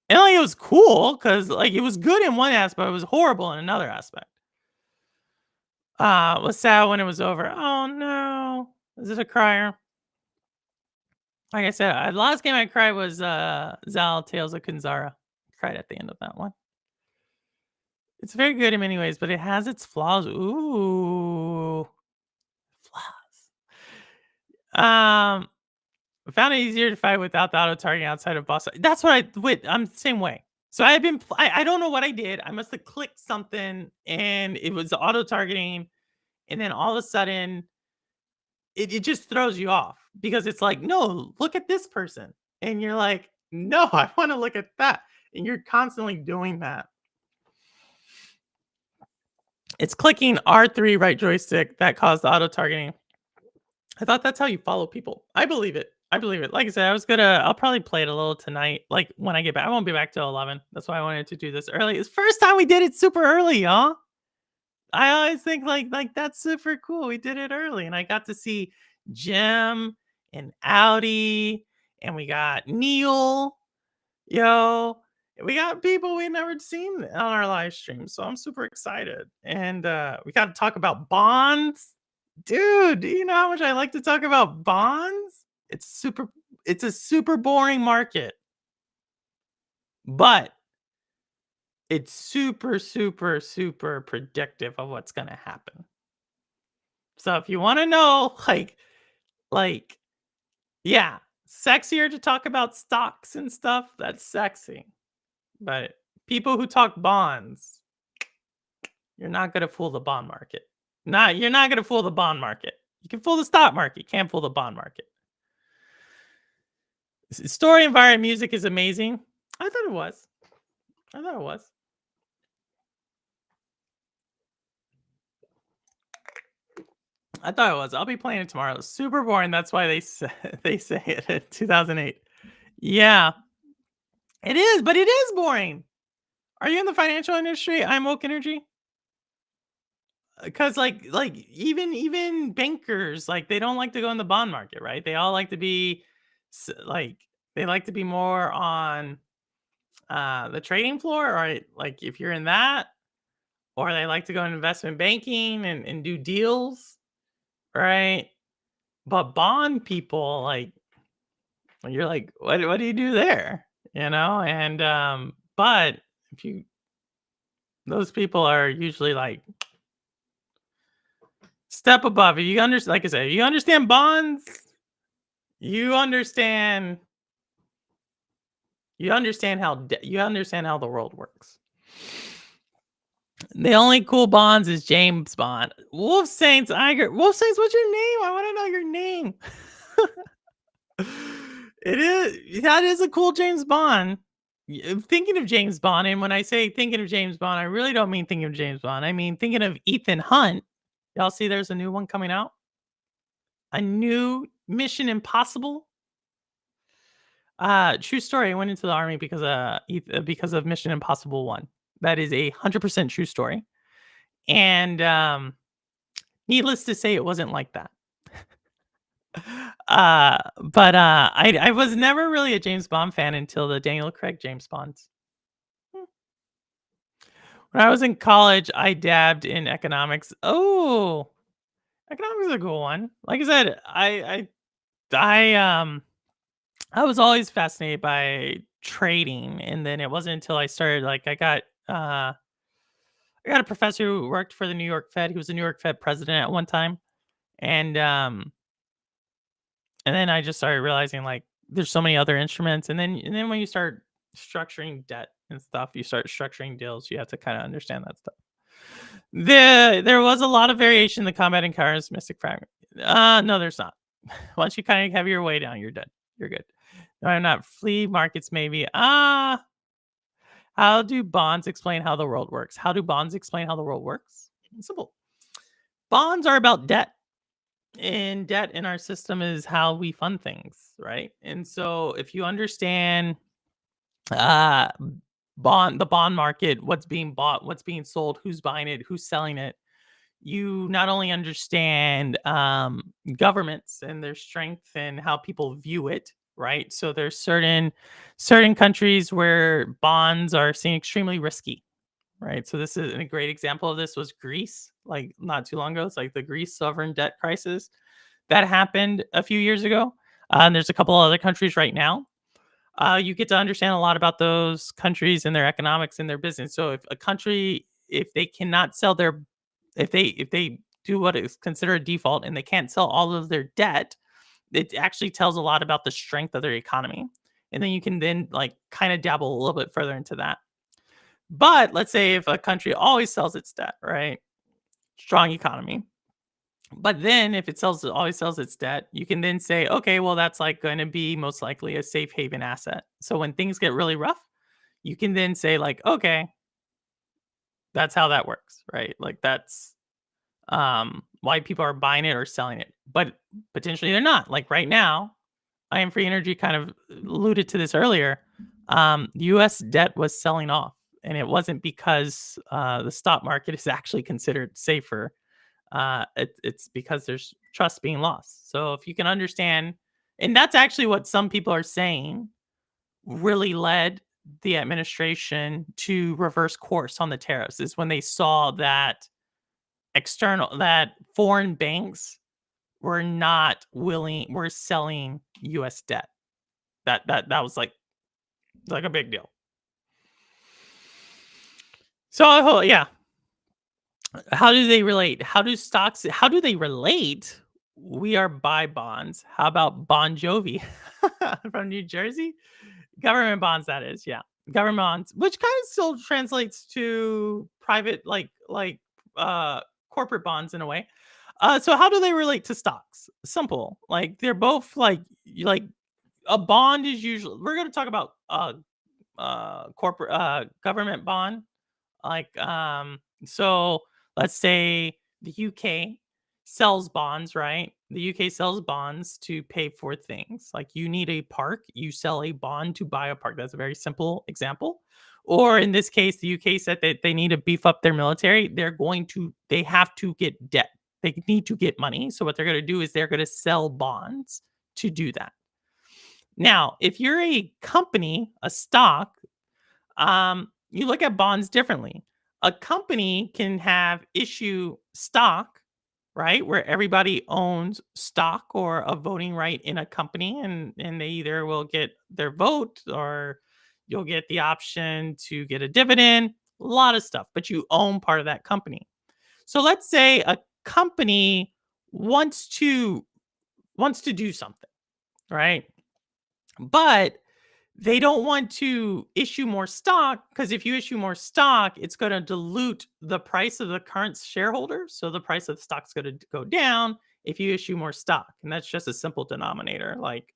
it was cool because like it was good in one aspect, it was horrible in another aspect. Was sad when it was over. Oh no. Is it a crier? Like I said, last game I cried was Zal Tales of Kunzara. Cried at the end of that one. It's very good in many ways, but it has its flaws. Ooh. Flaws. I found it easier to fight without the auto targeting outside of boss. That's what I'm the same way. So I don't know what I did. I must have clicked something and it was auto targeting, and then all of a sudden it just throws you off because it's like, no, look at this person. And you're like, no, I want to look at that. And you're constantly doing that. It's clicking R3 right joystick that caused the auto targeting. I thought that's how you follow people. I believe it. I believe it. Like I said, I'll probably play it a little tonight. Like when I get back, I won't be back till 11. That's why I wanted to do this early. It's first time we did it super early, y'all. I always think like that's super cool. We did it early, and I got to see Jim and Audi, and we got Neil. Yo, we got people we never seen on our live stream, so I'm super excited. And we got to talk about bonds. Dude, do you know how much I like to talk about bonds? It's a super boring market. But it's super, super, super predictive of what's gonna happen. So if you want to know, like, yeah, sexier to talk about stocks and stuff, that's sexy. But people who talk bonds, you're not gonna fool the bond market. You're not gonna fool the bond market. You can fool the stock market, you can't fool the bond market. Story environment music is amazing. I thought it was. I thought it was. I thought it was. I'll be playing it tomorrow. It's super boring. That's why they say it at 2008. Yeah, it is, but it is boring. Are you in the financial industry? I'm Woke Energy. Because even bankers, like they don't like to go in the bond market, right? They all like to be like they like to be more on the trading floor, right? Like if you're in that, or they like to go in investment banking and do deals, right? But bond people, like you're like, what do you do there? You know? And but if you those people are usually like step above. If you understand, like I said, if you understand bonds, you understand you understand how the world works. The only cool bonds is James Bond. Wolf Saints, Wolf Saints, what's your name? I want to know your name. That is a cool James Bond. Thinking of James Bond, and when I say thinking of James Bond, I really don't mean thinking of James Bond. I mean thinking of Ethan Hunt. Y'all see there's a new one coming out? A new Mission Impossible. True story. I went into the army because of Mission Impossible 1. That is 100% true story. And needless to say, it wasn't like that. I was never really a James Bond fan until the Daniel Craig James Bonds. When I was in college, I dabbed in economics. Oh, economics is a cool one. Like I said, I um I was always fascinated by trading, and then it wasn't until I started like I got a professor who worked for the New York Fed. He was the New York Fed president at one time, and and then I just started realizing like there's so many other instruments, and then when you start structuring debt and stuff, you start structuring deals. You have to kind of understand that stuff. There was a lot of variation in the combat and counter mystic fragment. No, there's not. Once you kind of have your way down, you're done. You're good. No, I'm not. Flea markets maybe. How do bonds explain how the world works? How do bonds explain how the world works? Simple. Bonds are about debt, and debt in our system is how we fund things, right? And so if you understand uh the bond market, what's being bought, what's being sold, who's buying it, who's selling it, you not only understand governments and their strength and how people view it, right? So there's certain countries where bonds are seen extremely risky, right? So this is a great example of this was Greece, like not too long ago. It's like the Greece sovereign debt crisis that happened a few years ago. And there's a couple other countries right now. You get to understand a lot about those countries and their economics and their business. So if a country, if they cannot sell their, if they do what is considered a default and they can't sell all of their debt, it actually tells a lot about the strength of their economy. And then you can then like kind of dabble a little bit further into that. But let's say if a country always sells its debt, right? Strong economy. But then if it always sells its debt, you can then say, okay, well, that's like going to be most likely a safe haven asset. So when things get really rough, you can then say, like, okay, that's how that works, right? Like that's why people are buying it or selling it. But potentially they're not. Like right now, I am free energy kind of alluded to this earlier. US debt was selling off. And it wasn't because the stock market is actually considered safer. It's because there's trust being lost. So if you can understand, and that's actually what some people are saying really led the administration to reverse course on the tariffs is when they saw that that foreign banks were not willing, were selling US debt. That was like a big deal. So yeah, how do they relate? How do they relate? We are buy bonds. How about Bon Jovi from New Jersey? Government bonds, that is, yeah. Government bonds, which kind of still translates to private, uh corporate bonds in a way. So how do they relate to stocks? Simple. Like they're both like a bond is usually, we're gonna talk about corporate government bond, so let's say the UK sells bonds, right? The UK sells bonds to pay for things. Like you need a park, you sell a bond to buy a park. That's a very simple example. Or in this case, the UK said that they need to beef up their military. They have to get debt. They need to get money. So what they're going to do is they're going to sell bonds to do that. Now, if you're a company, a stock, you look at bonds differently. A company can have issue stock, right? Where everybody owns stock or a voting right in a company, and they either will get their vote or you'll get the option to get a dividend, a lot of stuff, but you own part of that company. So let's say a company wants to do something, right? But they don't want to issue more stock because if you issue more stock, it's going to dilute the price of the current shareholder. So the price of the stock's going to go down if you issue more stock. And that's just a simple denominator. Like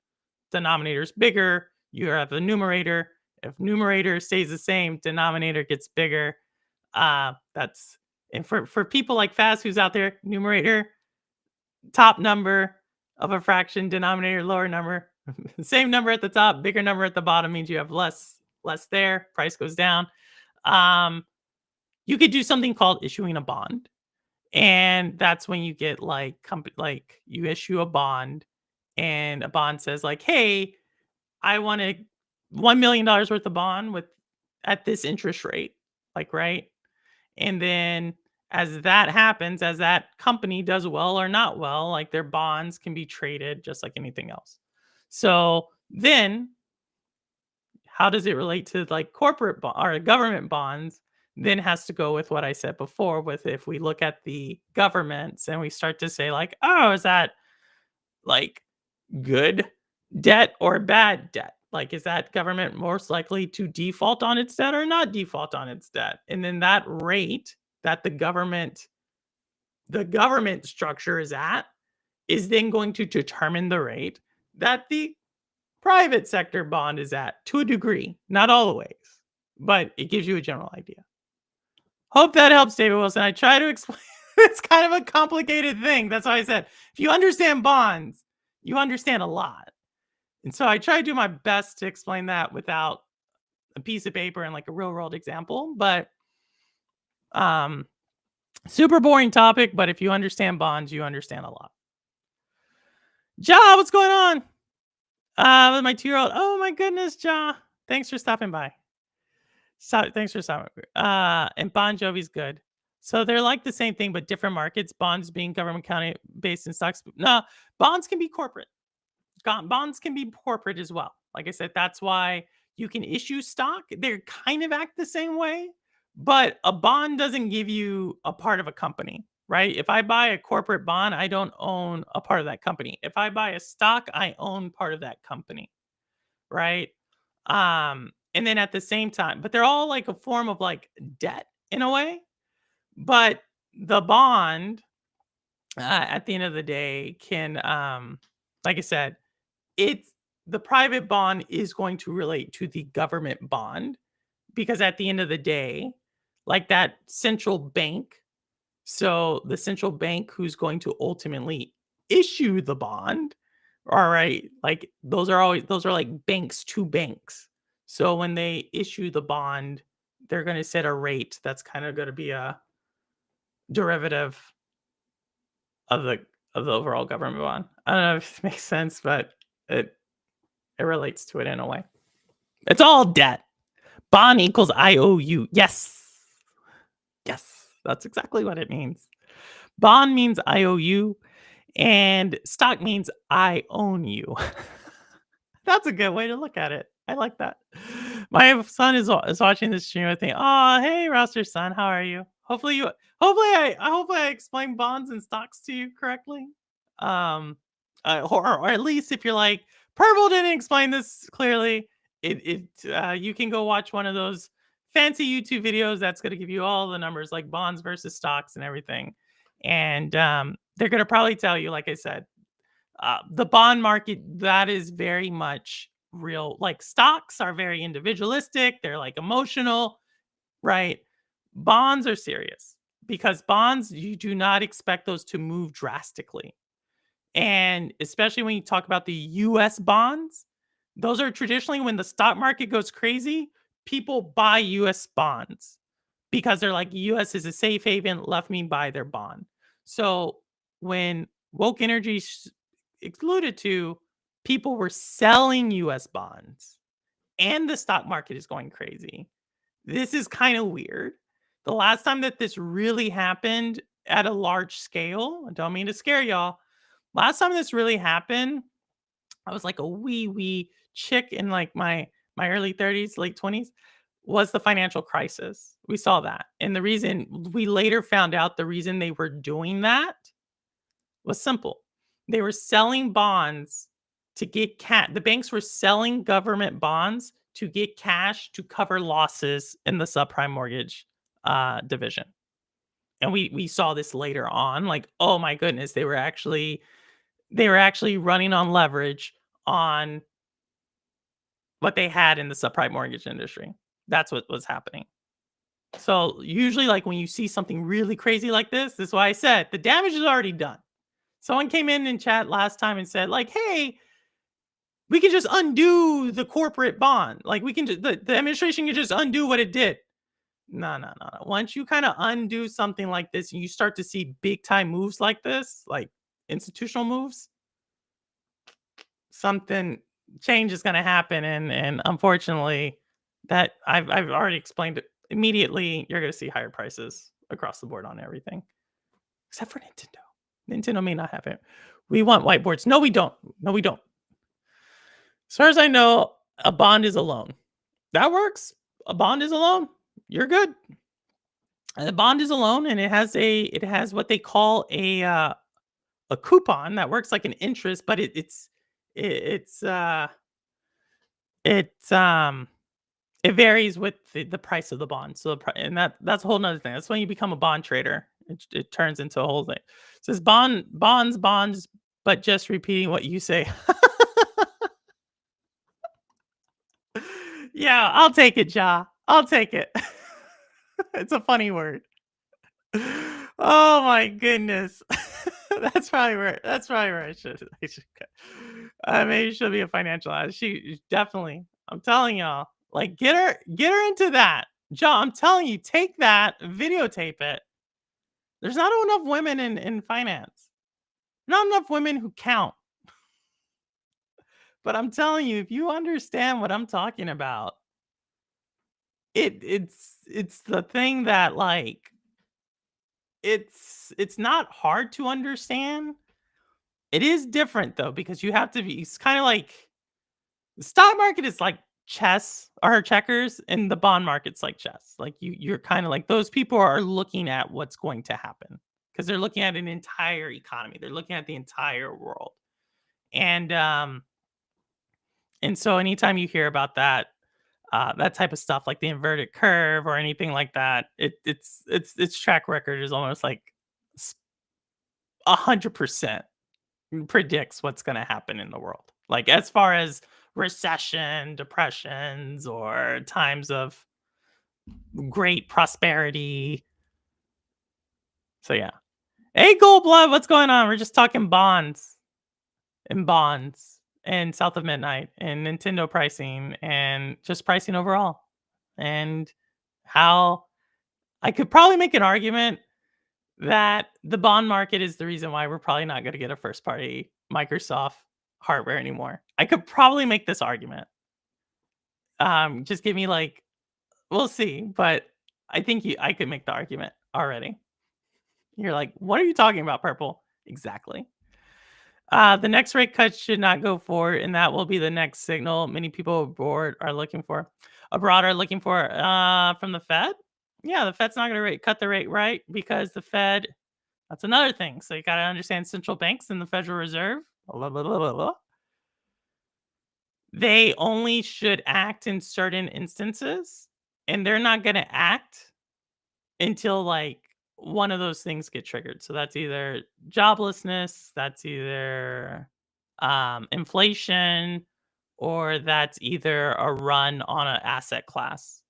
denominator's bigger, you have a numerator. If numerator stays the same, denominator gets bigger. That's and for people like Fast who's out there, numerator, top number of a fraction, denominator, lower number. Same number at the top, bigger number at the bottom means you have less there, price goes down. Um, you could do something called issuing a bond. And that's when you get like you issue a bond and a bond says like, "Hey, I want a $1 million worth of bond with at this interest rate." Like, right? And then as that happens, as that company does well or not well, like their bonds can be traded just like anything else. So then how does it relate to like corporate or government bonds? Then has to go with what I said before with if we look at the governments and we start to say like, oh, is that like good debt or bad debt? Like, is that government most likely to default on its debt or not default on its debt? And then that rate that the government structure is then going to determine the rate that the private sector bond is at to a degree, not always, but it gives you a general idea. Hope that helps, David Wilson. I try to explain. It's kind of a complicated thing. That's why I said if you understand bonds, you understand a lot. And so I try to do my best to explain that without a piece of paper and like a real world example. But um, super boring topic. But if you understand bonds, you understand a lot. Ja, what's going on? With my 2-year-old. Oh my goodness, Ja. Thanks for stopping by. Thanks for stopping. And Bon Jovi's good. So they're like the same thing, but different markets. Bonds being government county based in stocks. No, bonds can be corporate. Bonds can be corporate as well. Like I said, that's why you can issue stock. They kind of act the same way, but a bond doesn't give you a part of a company, right? If I buy a corporate bond, I don't own a part of that company. If I buy a stock, I own part of that company, right? And then at the same time, but they're all like a form of like debt in a way. But the bond, at the end of the day, can, like I said, it's the private bond is going to relate to the government bond because at the end of the day, like that central bank, so the central bank who's going to ultimately issue the bond, all right, like those are like banks to banks. So when they issue the bond, they're going to set a rate that's kind of going to be a derivative of the overall government bond. I don't know if it makes sense, but it it relates to it in a way. It's all debt. Bond equals IOU. Yes. Yes. That's exactly what it means. Bond means IOU and stock means I own you. That's a good way to look at it. I like that. My son is watching this stream with me. Oh, hey, Roster son, how are you? Hopefully I explained bonds and stocks to you correctly. Or at least if you're like Purple didn't explain this clearly, you can go watch one of those fancy YouTube videos that's going to give you all the numbers like bonds versus stocks and everything. And they're going to probably tell you, like I said, the bond market, that is very much real. Like stocks are very individualistic, they're like emotional, right? Bonds are serious because bonds, you do not expect those to move drastically. And especially when you talk about the US bonds, those are traditionally when the stock market goes crazy, people buy US bonds because they're like, US is a safe haven, let me buy their bond. So when woke energy excluded to, people were selling US bonds and the stock market is going crazy. This is kind of weird. The last time that this really happened at a large scale, I don't mean to scare y'all. Last time this really happened, I was like a wee chick in like my early 30s, late 20s, was the financial crisis. We saw that. And the reason we later found out the reason they were doing that was simple. They were selling bonds to get cash. The banks were selling government bonds to get cash to cover losses in the subprime mortgage division. And we saw this later on. Like, oh my goodness, they were actually running on leverage on what they had in the subprime mortgage industry. That's what was happening. So usually, like when you see something really crazy like this is why I said the damage is already done. Someone came in chat last time and said, like, hey, we can just undo the corporate bond. Like we can just the administration can just undo what it did. No. Once you kind of undo something like this and you start to see big time moves like this, like institutional moves, something change is going to happen. And unfortunately, that I've already explained it. Immediately, you're going to see higher prices across the board on everything, except for Nintendo. Nintendo may not have it. We want whiteboards. No, we don't. No, we don't. As far as I know, a bond is a loan. That works. A bond is a loan. You're good. A bond is a loan, and it has what they call a coupon that works like an interest, but it's it's it varies with the price of the bond. So and that's a whole nother thing. That's when you become a bond trader. It turns into a whole thing. It says bonds, but just repeating what you say. Yeah, I'll take it, Ja. I'll take it. It's a funny word. Oh my goodness. That's probably where I should go. Maybe she'll be a financial analyst. She definitely. I'm telling y'all. Like get her into that. Ja, I'm telling you, take that, videotape it. There's not enough women in finance. Not enough women who count. But I'm telling you, if you understand what I'm talking about, it's the thing that like it's not hard to understand. It is different though because you have to be. It's kind of like the stock market is like chess or checkers, and the bond market's like chess. Like you're kind of like those people are looking at what's going to happen because they're looking at an entire economy. They're looking at the entire world, and um, and so anytime you hear about that that type of stuff, like the inverted curve or anything like that, its track record is almost like 100% predicts what's going to happen in the world. Like as far as recession, depressions, or times of great prosperity. So yeah. Hey, Gold Blood, what's going on? We're just talking bonds and South of Midnight and Nintendo pricing and just pricing overall and how I could probably make an argument that the bond market is the reason why we're probably not going to get a first party Microsoft hardware anymore. I could probably make this argument. Just give me like we'll see, but I could make the argument already. You're like, "What are you talking about, Purple?" Exactly. The next rate cut should not go forward, and that will be the next signal many people abroad are looking for. From the Fed. Yeah, the Fed's not going to cut the rate right because the Fed. That's another thing. So you got to understand central banks and the Federal Reserve. Blah, blah, blah, blah, blah. They only should act in certain instances, and they're not going to act until like one of those things get triggered. So that's either joblessness, that's either inflation, or that's either a run on an asset class.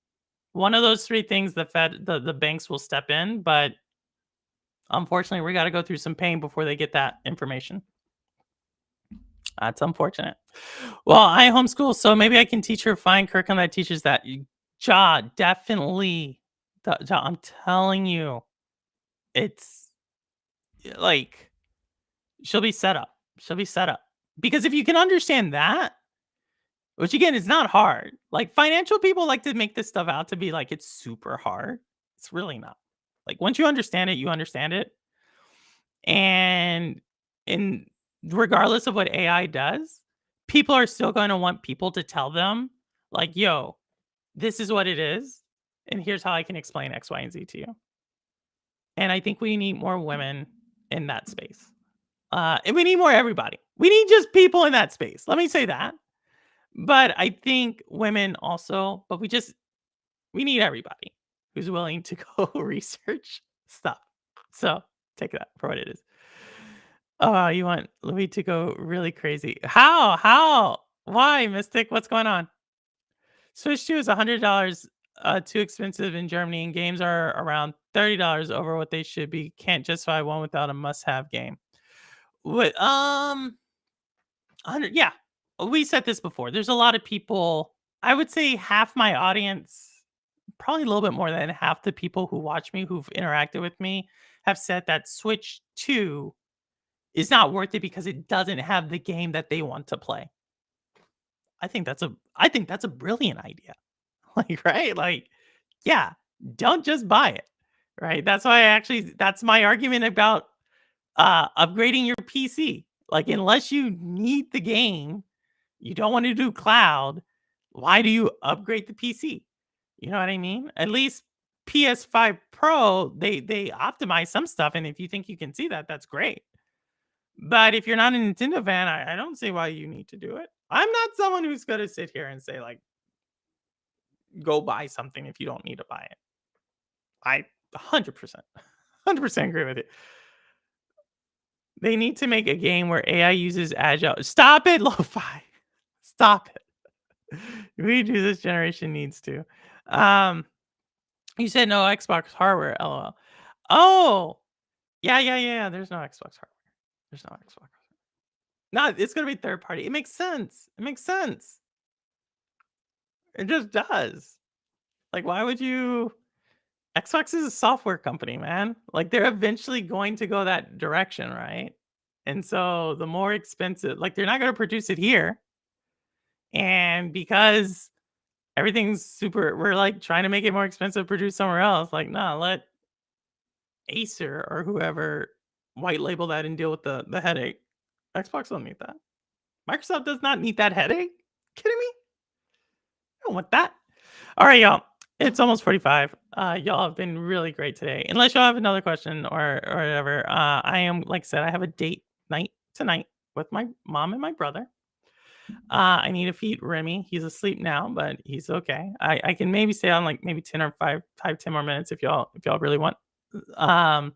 One of those three things, the banks will step in, but unfortunately, we got to go through some pain before they get that information. That's unfortunate. Well, I homeschool, so maybe I can teach her fine curriculum that teaches that. Definitely. I'm telling you, it's like she'll be set up. She'll be set up because if you can understand that, which again is not hard. Like financial people like to make this stuff out to be like it's super hard. It's really not. Like once you understand it, you understand it. And in regardless of what AI does, people are still going to want people to tell them like, "Yo, this is what it is, and here's how I can explain X, Y, and Z to you." And I think we need more women in that space. And we need more everybody. We need just people in that space. Let me say that. But I think women also, but we need everybody who's willing to go research stuff. So take that for what it is. Oh, you want Louis to go really crazy. How? How? Why, Mystic? What's going on? Switch 2 is $100 too expensive in Germany, and games are around $30 over what they should be. Can't justify one without a must-have game. What? 100. Yeah, we said this before. There's a lot of people. I would say half my audience, probably a little bit more than half the people who watch me, who've interacted with me, have said that Switch 2 is not worth it because it doesn't have the game that they want to play. I think that's a brilliant idea. Like, right? Like, yeah, don't just buy it. right? That's why that's my argument about upgrading your PC. Like, unless you need the game, you don't want to do cloud, why do you upgrade the PC? You know what I mean? At least PS5 Pro, they optimize some stuff, and if you think you can see that, that's great. But if you're not a Nintendo fan, I don't see why you need to do it. I'm not someone who's gonna sit here and say, like, go buy something if you don't need to buy it. I 100%, 100% agree with you. They need to make a game where AI uses agile. Stop it, Lo-Fi. Stop it. We do this generation needs to. You said no Xbox hardware, LOL. Oh, yeah. There's no Xbox hardware. There's no Xbox. No, it's gonna be third party. It makes sense. It makes sense. It just does. Like, why would you? Xbox is a software company, man. Like, they're eventually going to go that direction, right? And so the more expensive, like, they're not gonna produce it here. And because everything's super, we're like trying to make it more expensive to produce somewhere else. Like, nah, let Acer or whoever white label that and deal with the headache. Xbox don't need that. Microsoft does not need that headache. Kidding me? I don't want that. All right, y'all. It's almost 45. Y'all have been really great today. Unless y'all have another question or whatever. I am, like I said, I have a date night tonight with my mom and my brother. I need to feed Remy. He's asleep now, but he's okay. I can maybe stay on like maybe 10 or 10 more minutes if y'all really want. Um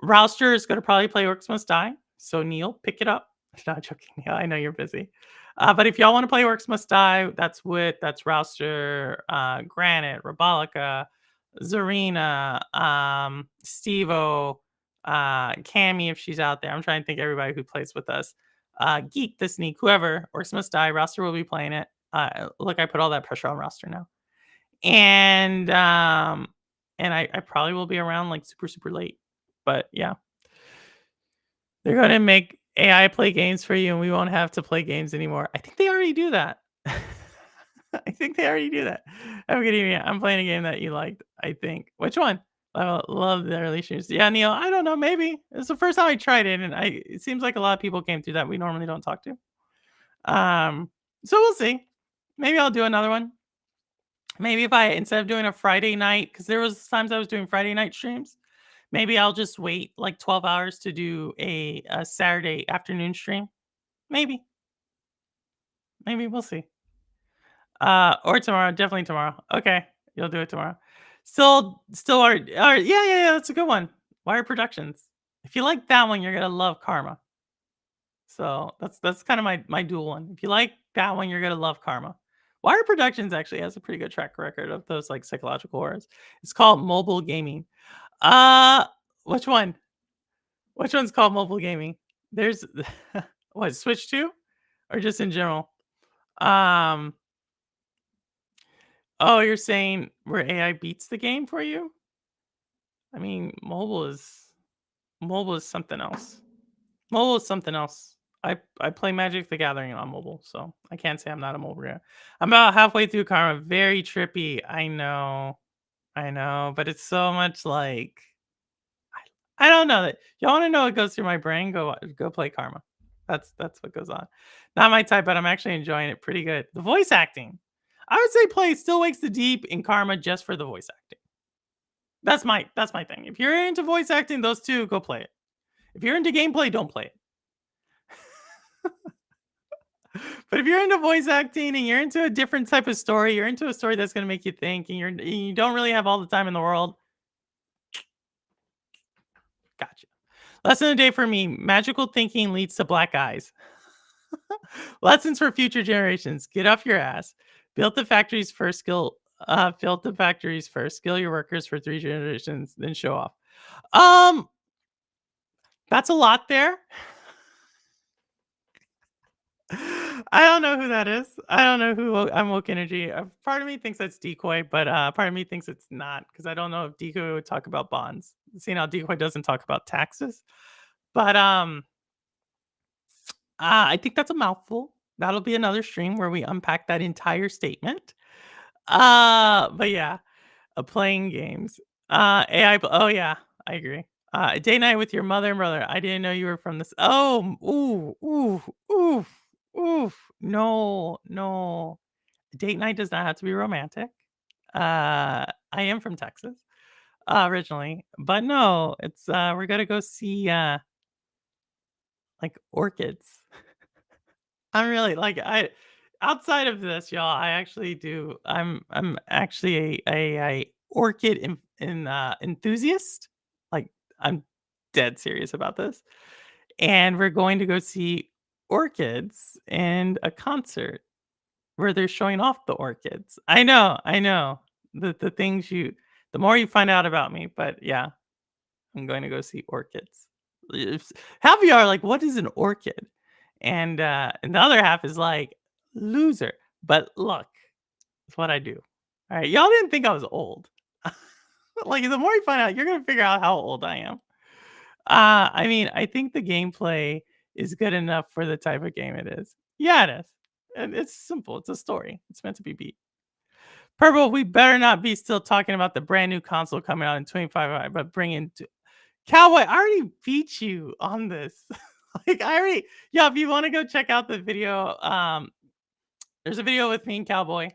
Rouster is gonna probably play Orcs Must Die. So Neil, pick it up. Not joking, Neil. I know you're busy. But if y'all want to play Orcs Must Die, that's Rouster, Granite, Rabolica, Zarina, Stevo, Cammy if she's out there. I'm trying to think of everybody who plays with us. Geek the Sneak, whoever, Orcs Must Die, Roster will be playing it. Look, I put all that pressure on Roster now. And I probably will be around like super late. But yeah. They're gonna make AI play games for you and we won't have to play games anymore. I think they already do that. I think they already do that. Have a good evening. I'm playing a game that you liked, I think. Which one? I love the relations. Yeah, Neil, I don't know. Maybe it's the first time I tried it, and it seems like a lot of people came through that we normally don't talk to. So we'll see. Maybe I'll do another one. Maybe if I, instead of doing a Friday night, because there was times I was doing Friday night streams, maybe I'll just wait like 12 hours to do a Saturday afternoon stream. Maybe we'll see. Or tomorrow, definitely tomorrow. Okay, you'll do it tomorrow. Still art. Yeah, that's a good one. Wire Productions. If you like that one, you're gonna love Karma. So that's kind of my dual one. If you like that one, you're gonna love Karma. Wire Productions actually has a pretty good track record of those like psychological horrors. It's called mobile gaming. Which one? Which one's called mobile gaming? There's what, Switch 2? Or just in general? Oh, you're saying where AI beats the game for you? I mean, mobile is something else. Mobile is something else. I play Magic the Gathering on mobile, so I can't say I'm not a mobile guy. I'm about halfway through Karma. Very trippy. I know, but it's so much like I don't know that y'all want to know what goes through my brain. Go play Karma. That's what goes on. Not my type, but I'm actually enjoying it pretty good. The voice acting, I would say, play Still Wakes the Deep in Karma just for the voice acting. That's my thing. If you're into voice acting, those two, go play it. If you're into gameplay, don't play it. But if you're into voice acting and you're into a different type of story, you're into a story that's going to make you think, and you don't really have all the time in the world, gotcha. Lesson of the day for me: magical thinking leads to black eyes. Lessons for future generations: get off your ass, build the factories first, skill your workers for 3 generations, then show off. That's a lot there. I don't know who that is. I don't know who I'm Woke Energy. Part of me thinks that's Decoy, but part of me thinks it's not, because I don't know if Decoy would talk about bonds. Seeing how Decoy doesn't talk about taxes. But I think that's a mouthful. That'll be another stream where we unpack that entire statement. But yeah, playing games. Oh yeah, I agree. Date night with your mother and brother. I didn't know you were from this. Oh, ooh, ooh. No, no. Date night does not have to be romantic. I am from Texas, originally, but no, it's we're gonna go see like orchids. I'm really like I outside of this, y'all. I actually do. I'm actually a orchid enthusiast. Like I'm dead serious about this, and we're going to go see orchids and a concert where they're showing off the orchids. I know the things you. The more you find out about me, but yeah, I'm going to go see orchids. Half of you are like, "What is an orchid?" And the other half is like, "Loser." But look, it's what I do. All right, y'all didn't think I was old. Like the more you find out, you're gonna figure out how old I am. I mean, I think the gameplay is good enough for the type of game it is. Yeah, it is. And it's simple. It's a story. It's meant to be beat. Purple, we better not be still talking about the brand new console coming out in 25, but bring in Cowboy, I already beat you on this. Like I already yeah, if you wanna go check out the video, there's a video with me and Cowboy.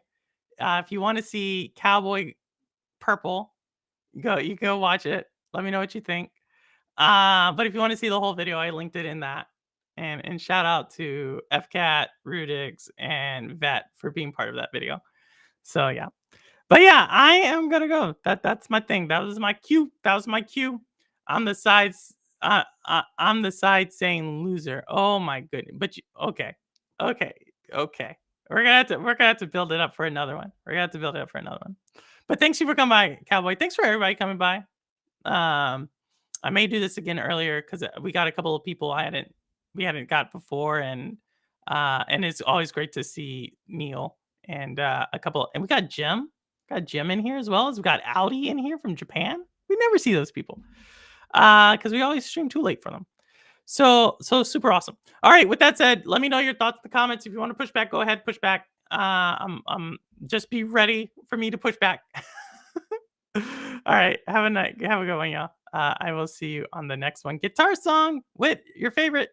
If you wanna see Cowboy Purple, you go watch it. Let me know what you think. But if you wanna see the whole video, I linked it in that. And shout out to FCAT, Rudix, and Vet for being part of that video. So yeah. But yeah, I am gonna go. That's my thing. That was my cue. That was my cue. I'm the sides. I'm the side saying loser. Oh my goodness. But you, okay, okay, okay. We're gonna have to build it up for another one. We're gonna have to build it up for another one. But thanks you for coming by, Cowboy. Thanks for everybody coming by. Um, I may do this again earlier because we got a couple of people we hadn't got before, and it's always great to see Neil and a couple, and we got Jim. Got Jim in here as well as we got Audi in here from Japan. We never see those people because we always stream too late for them. So super awesome. All right. With that said, let me know your thoughts in the comments. If you want to push back, go ahead, push back. Just be ready for me to push back. All right. Have a good one, y'all. I will see you on the next one. Guitar song with your favorite